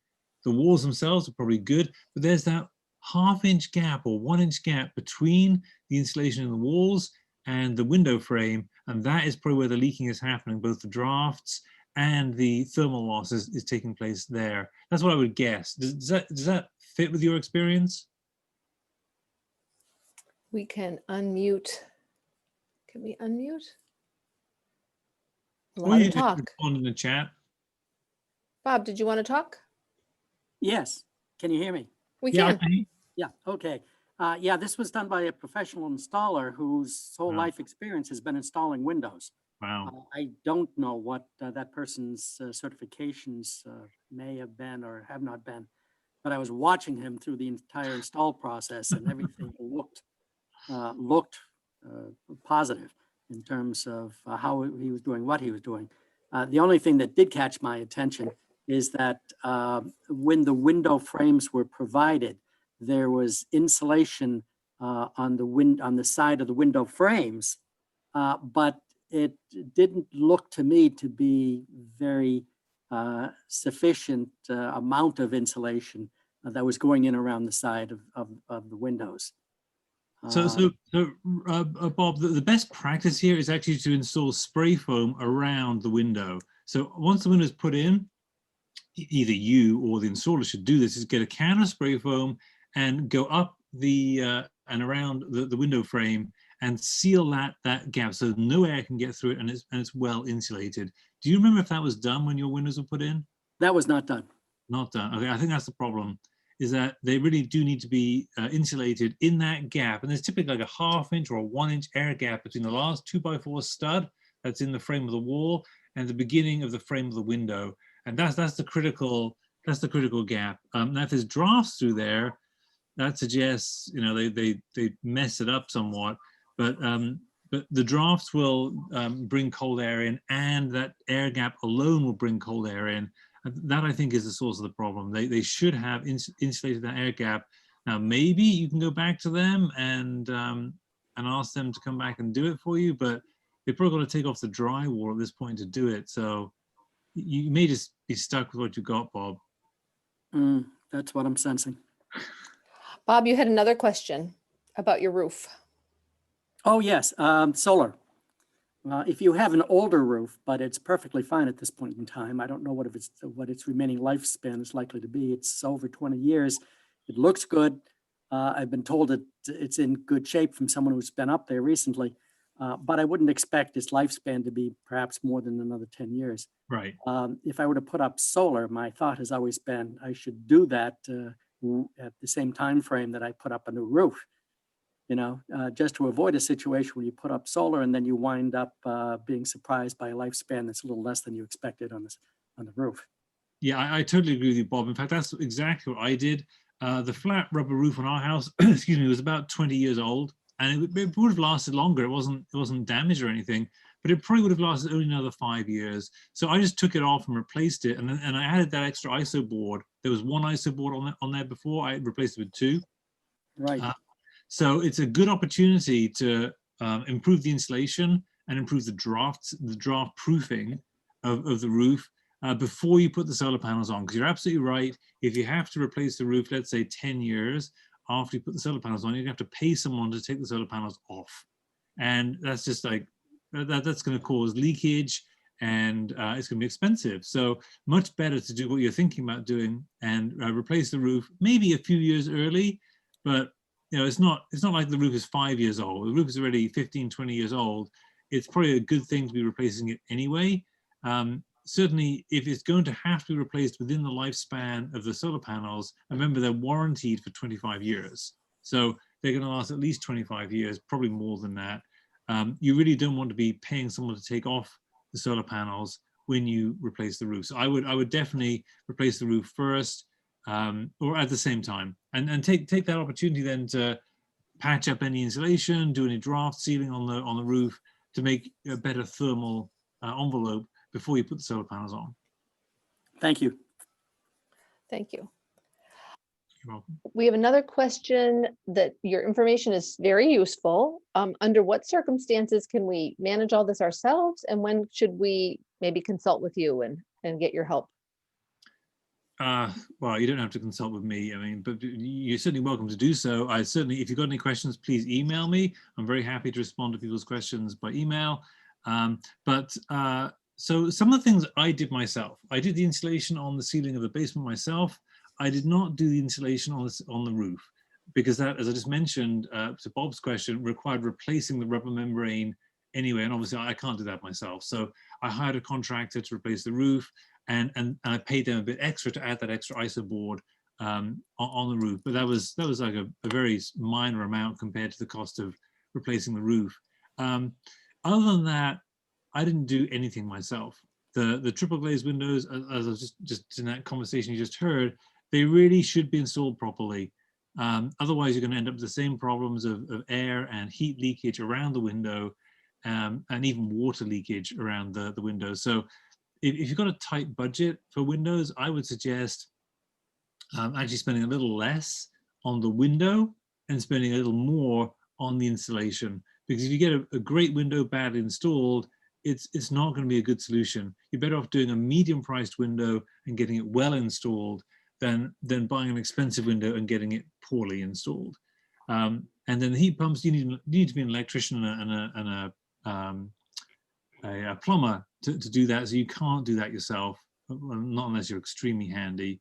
The walls themselves are probably good, but there's that 1/2-inch gap or 1-inch gap between the insulation in the walls and the window frame. And that is probably where the leaking is happening. Both the drafts and the thermal loss is taking place there. That's what I would guess. Does that fit with your experience? We can unmute. Can we unmute? Or you Talk. just respond in the chat. Bob, did you want to talk? Yes. Can you hear me? We Yeah, can. Yeah. Okay. Yeah, this was done by a professional installer whose whole Wow. life experience has been installing windows. Wow. I don't know what that person's certifications may have been or have not been, but I was watching him through the entire install process, and everything looked positive in terms of how he was doing what he was doing. The only thing that did catch my attention is that when the window frames were provided, there was insulation on the side of the window frames, but it didn't look to me to be very sufficient amount of insulation that was going in around the side of the windows. So Bob, the best practice here is actually to install spray foam around the window. So once the window is put in, either you or the installer should do this, is get a can of spray foam and go up and around the window frame and seal that gap so no air can get through it, and it's well insulated. Do you remember if that was done when your windows were put in? That was not done. Not done. Okay, I think that's the problem, is that they really do need to be insulated in that gap. And there's typically like a 1/2-inch or a 1-inch air gap between the last 2x4 stud that's in the frame of the wall and the beginning of the frame of the window. And that's the critical gap. Now, if there's drafts through there, that suggests, you know, they mess it up somewhat. But the drafts will bring cold air in, and that air gap alone will bring cold air in. That, I think, is the source of the problem. They should have insulated that air gap. Now, maybe you can go back to them and ask them to come back and do it for you, but they're probably going to take off the drywall at this point to do it. So you may just be stuck with what you got, Bob. That's what I'm sensing. Bob, you had another question about your roof. Oh, yes, solar. If you have an older roof, but it's perfectly fine at this point in time, I don't know what its remaining lifespan is likely to be. It's over 20 years. It looks good. I've been told it's in good shape from someone who's been up there recently, but I wouldn't expect its lifespan to be perhaps more than another 10 years. Right. If I were to put up solar, my thought has always been I should do that at the same time frame that I put up a new roof. Just to avoid a situation where you put up solar and then you wind up being surprised by a lifespan that's a little less than you expected on the roof. Yeah, I totally agree with you, Bob. In fact, that's exactly what I did. The flat rubber roof on our house, excuse me, was about 20 years old, and it would have lasted longer. It wasn't damaged or anything, but it probably would have lasted only another 5 years. So I just took it off and replaced it, and I added that extra ISO board. There was one ISO board on there before. I replaced it with two. Right. So it's a good opportunity to improve the insulation and improve the draft proofing of the roof before you put the solar panels on. Because you're absolutely right. If you have to replace the roof, let's say 10 years after you put the solar panels on, you're going to have to pay someone to take the solar panels off. And that's just like, that's going to cause leakage, and it's going to be expensive. So much better to do what you're thinking about doing and replace the roof maybe a few years early, but it's not like the roof is 5 years old. The roof is already 15, 20 years old. It's probably a good thing to be replacing it anyway. Certainly, if it's going to have to be replaced within the lifespan of the solar panels, remember they're warranted for 25 years. So they're going to last at least 25 years, probably more than that. You really don't want to be paying someone to take off the solar panels when you replace the roof. So I would definitely replace the roof first, or at the same time, and take that opportunity then to patch up any insulation, do any draft sealing on the roof to make a better thermal envelope before you put the solar panels on. Thank you. Thank you. You're welcome. We have another question that your information is very useful. Under what circumstances can we manage all this ourselves, and when should we maybe consult with you and get your help? Well, you don't have to consult with me. I mean, but you're certainly welcome to do so. If you've got any questions, please email me. I'm very happy to respond to people's questions by email. So some of the things I did myself, I did the insulation on the ceiling of the basement myself. I did not do the insulation on the roof, because that, as I just mentioned to Bob's question, required replacing the rubber membrane anyway. And obviously I can't do that myself. So I hired a contractor to replace the roof, and I paid them a bit extra to add that extra ISO board on the roof. But that was like a very minor amount compared to the cost of replacing the roof. Other than that, I didn't do anything myself. The triple glazed windows, as I was just in that conversation you just heard, they really should be installed properly. Otherwise, you're going to end up with the same problems of air and heat leakage around the window, and even water leakage around the window. So if you've got a tight budget for windows, I would suggest actually spending a little less on the window and spending a little more on the installation. Because if you get a great window badly installed, it's not going to be a good solution. You're better off doing a medium-priced window and getting it well installed than buying an expensive window and getting it poorly installed. And then the heat pumps, you need to be an electrician and a plumber to do that. So you can't do that yourself, not unless you're extremely handy.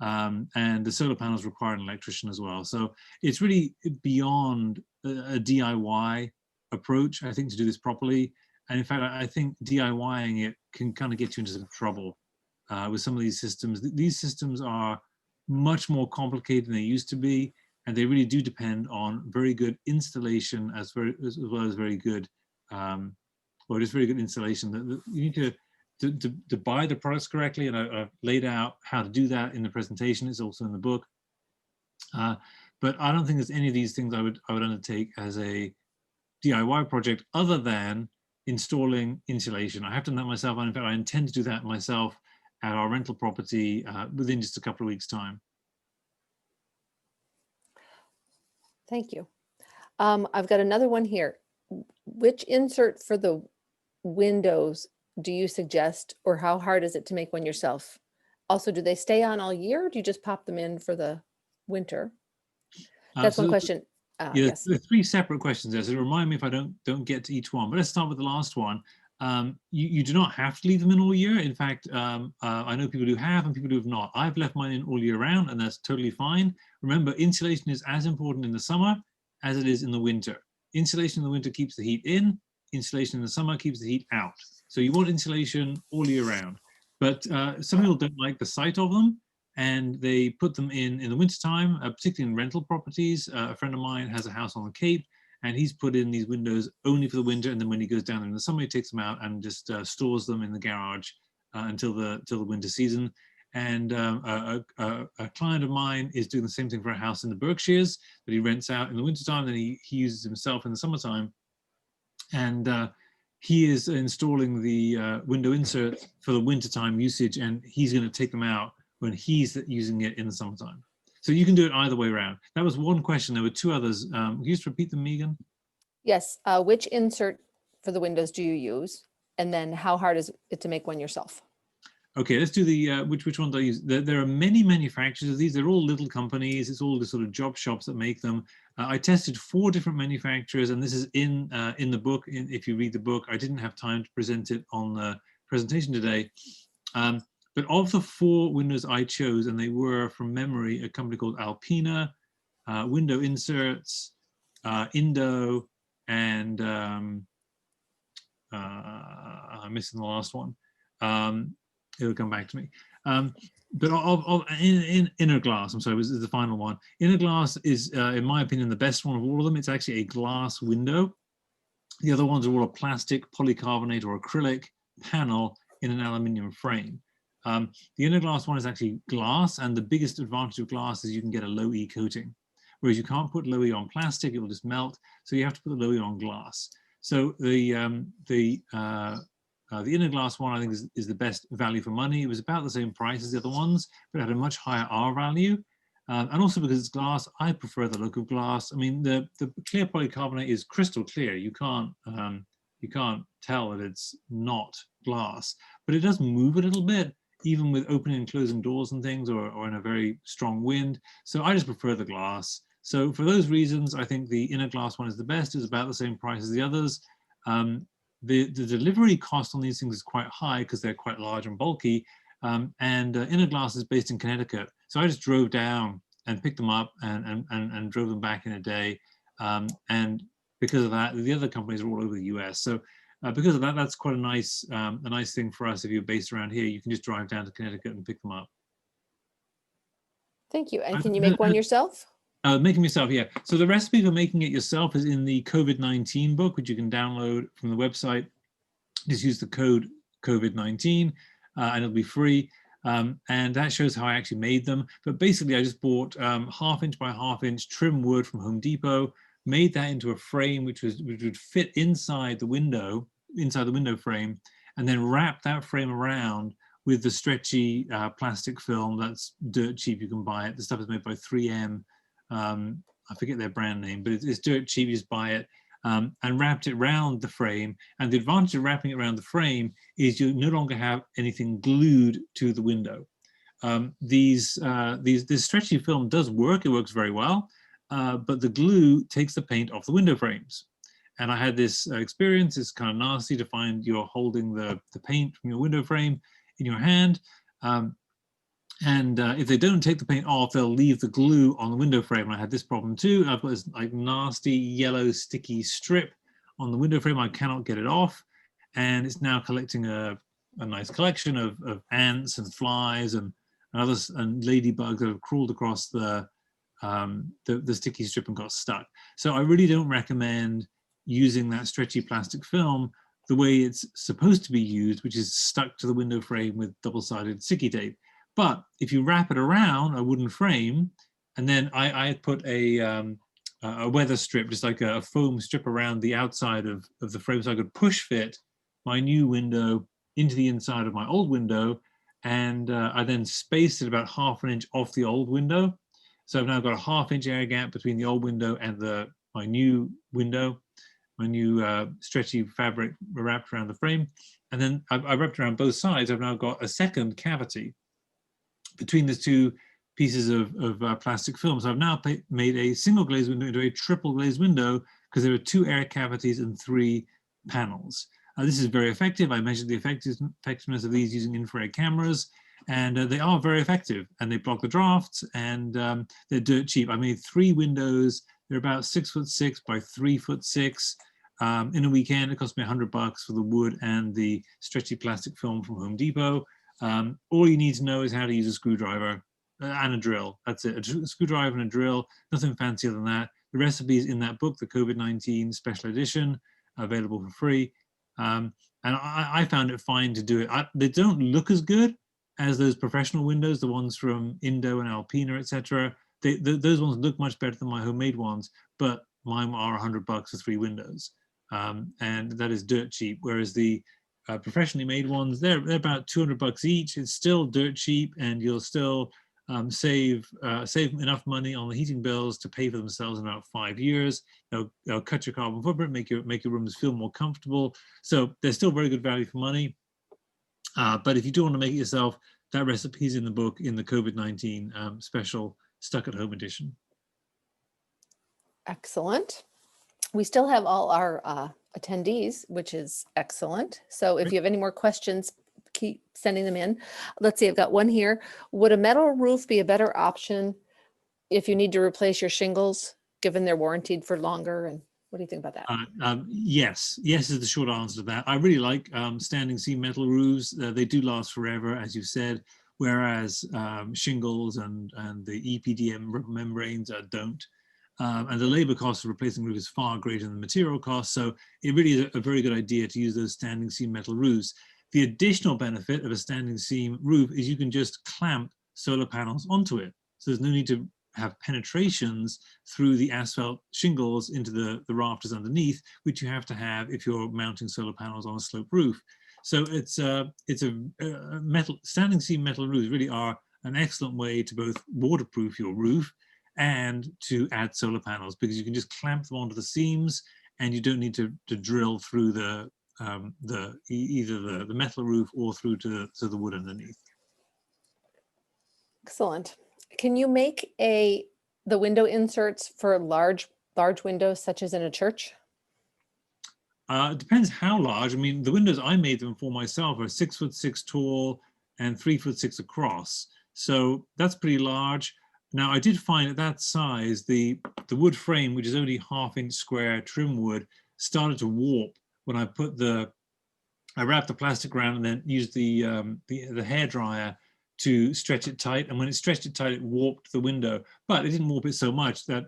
And the solar panels require an electrician as well. So it's really beyond a DIY approach, I think, to do this properly. And in fact, I think DIYing it can kind of get you into some trouble with some of these systems. These systems are much more complicated than they used to be, and they really do depend on very good installation as well as very good, or just very good installation. You need to buy the products correctly, and I've laid out how to do that in the presentation. It's also in the book. But I don't think there's any of these things I would undertake as a DIY project other than installing insulation. I have done that myself, and in fact I intend to do that myself at our rental property within just a couple of weeks' time. Thank you. I've got another one here. Which insert for the windows do you suggest, or how hard is it to make one yourself? Also, do they stay on all year, or do you just pop them in for the winter? That's one question. Yeah, Yes. there's three separate questions there, so remind me if I don't get to each one. But let's start with the last one. You do not have to leave them in all year. In fact, I know people who have and people who have not. I've left mine in all year round, and that's totally fine. Remember, insulation is as important in the summer as it is in the winter. Insulation in the winter keeps the heat in. Insulation in the summer keeps the heat out. So you want insulation all year round. But some people don't like the sight of them, and they put them in the wintertime, particularly in rental properties. A friend of mine has a house on the Cape, and he's put in these windows only for the winter, and then when he goes down in the summer, he takes them out and just stores them in the garage until the winter season. And a client of mine is doing the same thing for a house in the Berkshires that he rents out in the wintertime, then he uses himself in the summertime. And he is installing the window insert for the wintertime usage, and he's going to take them out when he's using it in the summertime. So you can do it either way around. That was one question. There were two others. Can you just repeat them, Megan? Yes. Which insert for the windows do you use? And then how hard is it to make one yourself? Okay, let's do the, which ones I use. There are many manufacturers of these. They're all little companies. It's all the sort of job shops that make them. I tested 4 different manufacturers, and this is in the book. If you read the book, I didn't have time to present it on the presentation today. But of the 4 windows I chose, and they were from memory, a company called Alpina, Window Inserts, Indo, and I'm missing the last one. It'll come back to me. But in Inner Glass, I'm sorry, this is the final one. Inner Glass is, in my opinion, the best one of all of them. It's actually a glass window. The other ones are all a plastic, polycarbonate, or acrylic panel in an aluminium frame. The Inner Glass one is actually glass, and the biggest advantage of glass is you can get a low E coating, whereas you can't put low E on plastic; it will just melt. So you have to put the low E on glass. So the Inner Glass one, I think, is the best value for money. It was about the same price as the other ones, but it had a much higher R value. And also because it's glass, I prefer the look of glass. I mean, the clear polycarbonate is crystal clear. You can't tell that it's not glass, but it does move a little bit, even with opening and closing doors and things, or in a very strong wind. So I just prefer the glass. So for those reasons, I think the Inner Glass one is the best. It's about the same price as the others. The delivery cost on these things is quite high because they're quite large and bulky. Inner Glass is based in Connecticut. So I just drove down and picked them up and drove them back in a day. And because of that, the other companies are all over the US. So because of that, that's quite a nice thing for us. If you're based around here, you can just drive down to Connecticut and pick them up. Thank you. And can you make one yourself? Making yourself, yeah. So the recipe for making it yourself is in the COVID-19 book, which you can download from the website. Just use the code COVID-19 and it'll be free. And that shows how I actually made them. But basically, I just bought 1/2 inch by 1/2 inch trim wood from Home Depot, made that into a frame which would fit inside the window frame, and then wrapped that frame around with the stretchy plastic film that's dirt cheap. You can buy it. The stuff is made by 3M. I forget their brand name, but it's dirt cheap. You just buy it, and wrapped it around the frame. And the advantage of wrapping it around the frame is you no longer have anything glued to the window. This stretchy film does work. It works very well, but the glue takes the paint off the window frames. And I had this experience. It's kind of nasty to find you're holding the paint from your window frame in your hand. If they don't take the paint off, they'll leave the glue on the window frame. And I had this problem too. I've got this like nasty yellow sticky strip on the window frame. I cannot get it off. And it's now collecting a nice collection of ants and flies and others and ladybugs that have crawled across the sticky strip and got stuck. So I really don't recommend using that stretchy plastic film the way it's supposed to be used, which is stuck to the window frame with double-sided sticky tape. But if you wrap it around a wooden frame, and then I put a weather strip, just like a foam strip around the outside of the frame, so I could push fit my new window into the inside of my old window, and I then spaced it about 1/2 inch off the old window. So I've now got a 1/2 inch air gap between the old window and my new window, my new stretchy fabric wrapped around the frame. And then I wrapped around both sides. I've now got a second cavity between the two pieces of plastic film. So I've now made a single glazed window into a triple glazed window because there are 2 air cavities and 3 panels. This is very effective. I measured the effectiveness of these using infrared cameras, and they are very effective, and they block the drafts, and they're dirt cheap. I made 3 windows. They're about 6'6" by 3'6". In a weekend, it cost me $100 for the wood and the stretchy plastic film from Home Depot. All you need to know is how to use a screwdriver and a drill. That's it. A screwdriver and a drill, nothing fancier than that. The recipe is in that book, the COVID-19 special edition, available for free. And I found it fine to do it. They don't look as good as those professional windows, the ones from Indo and Alpina, etc. Those ones look much better than my homemade ones, but mine are $100 for 3 windows. And that is dirt cheap. Whereas the professionally made ones, they're about $200 each. It's still dirt cheap, and you'll still save enough money on the heating bills to pay for themselves in about 5 years. They'll cut your carbon footprint, make your rooms feel more comfortable. So they're still very good value for money. But if you do want to make it yourself, that recipe is in the book in the COVID-19 special Stuck at Home edition. Excellent. We still have all our attendees, which is excellent. So if you have any more questions, keep sending them in. Let's see, I've got one here. Would a metal roof be a better option if you need to replace your shingles, given they're warranted for longer? And what do you think about that? Yes is the short answer to that. I really like standing seam metal roofs. They do last forever, as you said, whereas shingles and the EPDM rubber membranes don't. And the labor cost of replacing roof is far greater than the material cost. So it really is a very good idea to use those standing seam metal roofs. The additional benefit of a standing seam roof is you can just clamp solar panels onto it. So there's no need to have penetrations through the asphalt shingles into the rafters underneath, which you have to have if you're mounting solar panels on a sloped roof. So it's a standing seam metal roofs really are an excellent way to both waterproof your roof and to add solar panels, because you can just clamp them onto the seams and you don't need to drill through either the metal roof or through to the wood underneath. Excellent. Can you make the window inserts for large windows, such as in a church? It depends how large. I mean, the windows I made them for myself are 6'6" tall and 3'6" across. So that's pretty large. Now, I did find at that size, the wood frame, which is only 1/2 inch square trim wood, started to warp when I wrapped the plastic around and then used the hairdryer to stretch it tight. And when it stretched it tight, it warped the window. But it didn't warp it so much that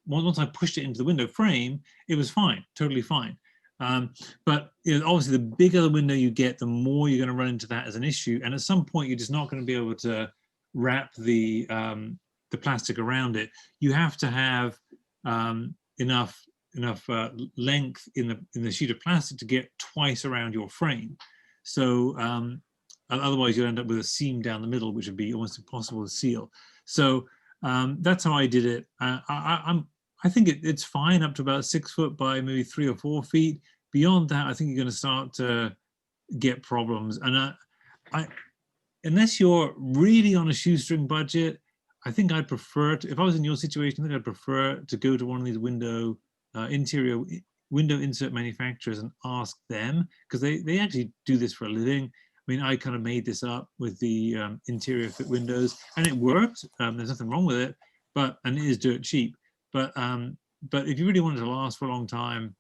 once I pushed it into the window frame, it was fine, totally fine. But obviously, the bigger the window you get, the more you're going to run into that as an issue. And at some point, you're just not going to be able to wrap the plastic around it. You have to have enough length in the sheet of plastic to get twice around your frame. So otherwise you'll end up with a seam down the middle, which would be almost impossible to seal. So that's how I did it. I think it's fine up to about 6 foot by maybe 3 or 4 feet. Beyond that, I think you're going to start to get problems. And unless you're really on a shoestring budget, I think I'd prefer to, if I was in your situation, I think I'd prefer to go to one of these interior window insert manufacturers and ask them, because they actually do this for a living. I mean, I kind of made this up with the interior fit windows, and it worked. There's nothing wrong with it, and it is dirt cheap. But if you really want it to last for a long time,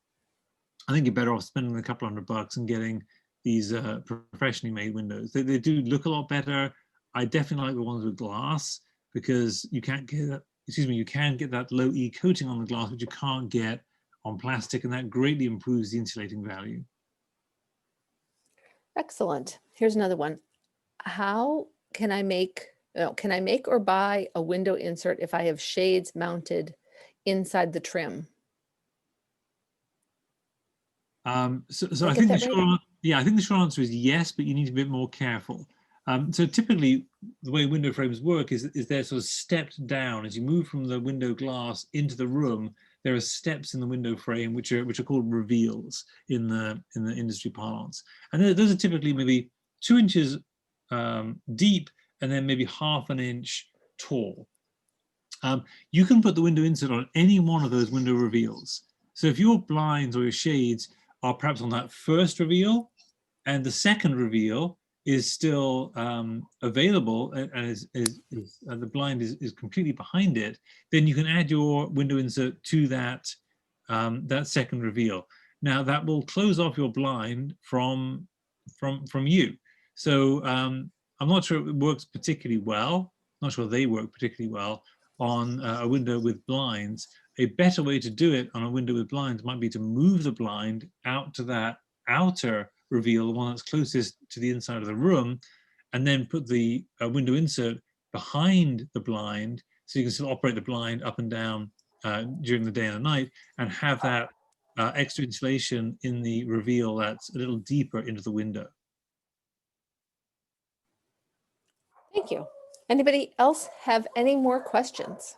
I think you're better off spending a couple $100 and getting these professionally made windows. They do look a lot better. I definitely like the ones with glass, because you can get that low E coating on the glass, which you can't get on plastic, and that greatly improves the insulating value. Excellent. Here's another one. How can I make or buy a window insert if I have shades mounted inside the trim? So I think the short answer is yes, but you need to be a bit more careful. So typically, the way window frames work is they're sort of stepped down as you move from the window glass into the room. There are steps in the window frame which are called reveals in the industry parlance, and those are typically maybe 2 inches deep and then maybe 1/2 inch tall. You can put the window insert on any one of those window reveals. So if your blinds or your shades are perhaps on that first reveal and the second reveal is still available and the blind is completely behind it, then you can add your window insert to that, that second reveal. Now that will close off your blind from you. So I'm not sure it works particularly well. Not sure they work particularly well on a window with blinds. A better way to do it on a window with blinds might be to move the blind out to that outer reveal, the one that's closest to the inside of the room, and then put the window insert behind the blind so you can still operate the blind up and down during the day and the night, and have that extra insulation in the reveal that's a little deeper into the window. Thank you. Anybody else have any more questions?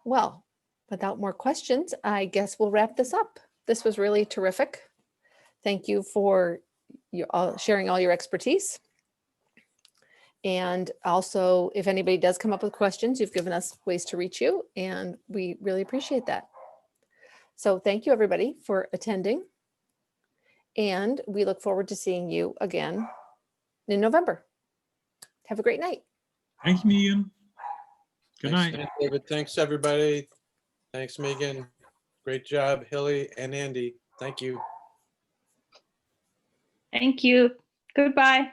Well, without more questions, I guess we'll wrap this up. This was really terrific. Thank you for sharing all your expertise. And also, if anybody does come up with questions, you've given us ways to reach you, and we really appreciate that. So thank you, everybody, for attending. And we look forward to seeing you again in November. Have a great night. Thank you, Megan. Good Thanks, night. David. Thanks, everybody. Thanks, Megan. Great job, Hilly and Andy. Thank you. Thank you. Goodbye.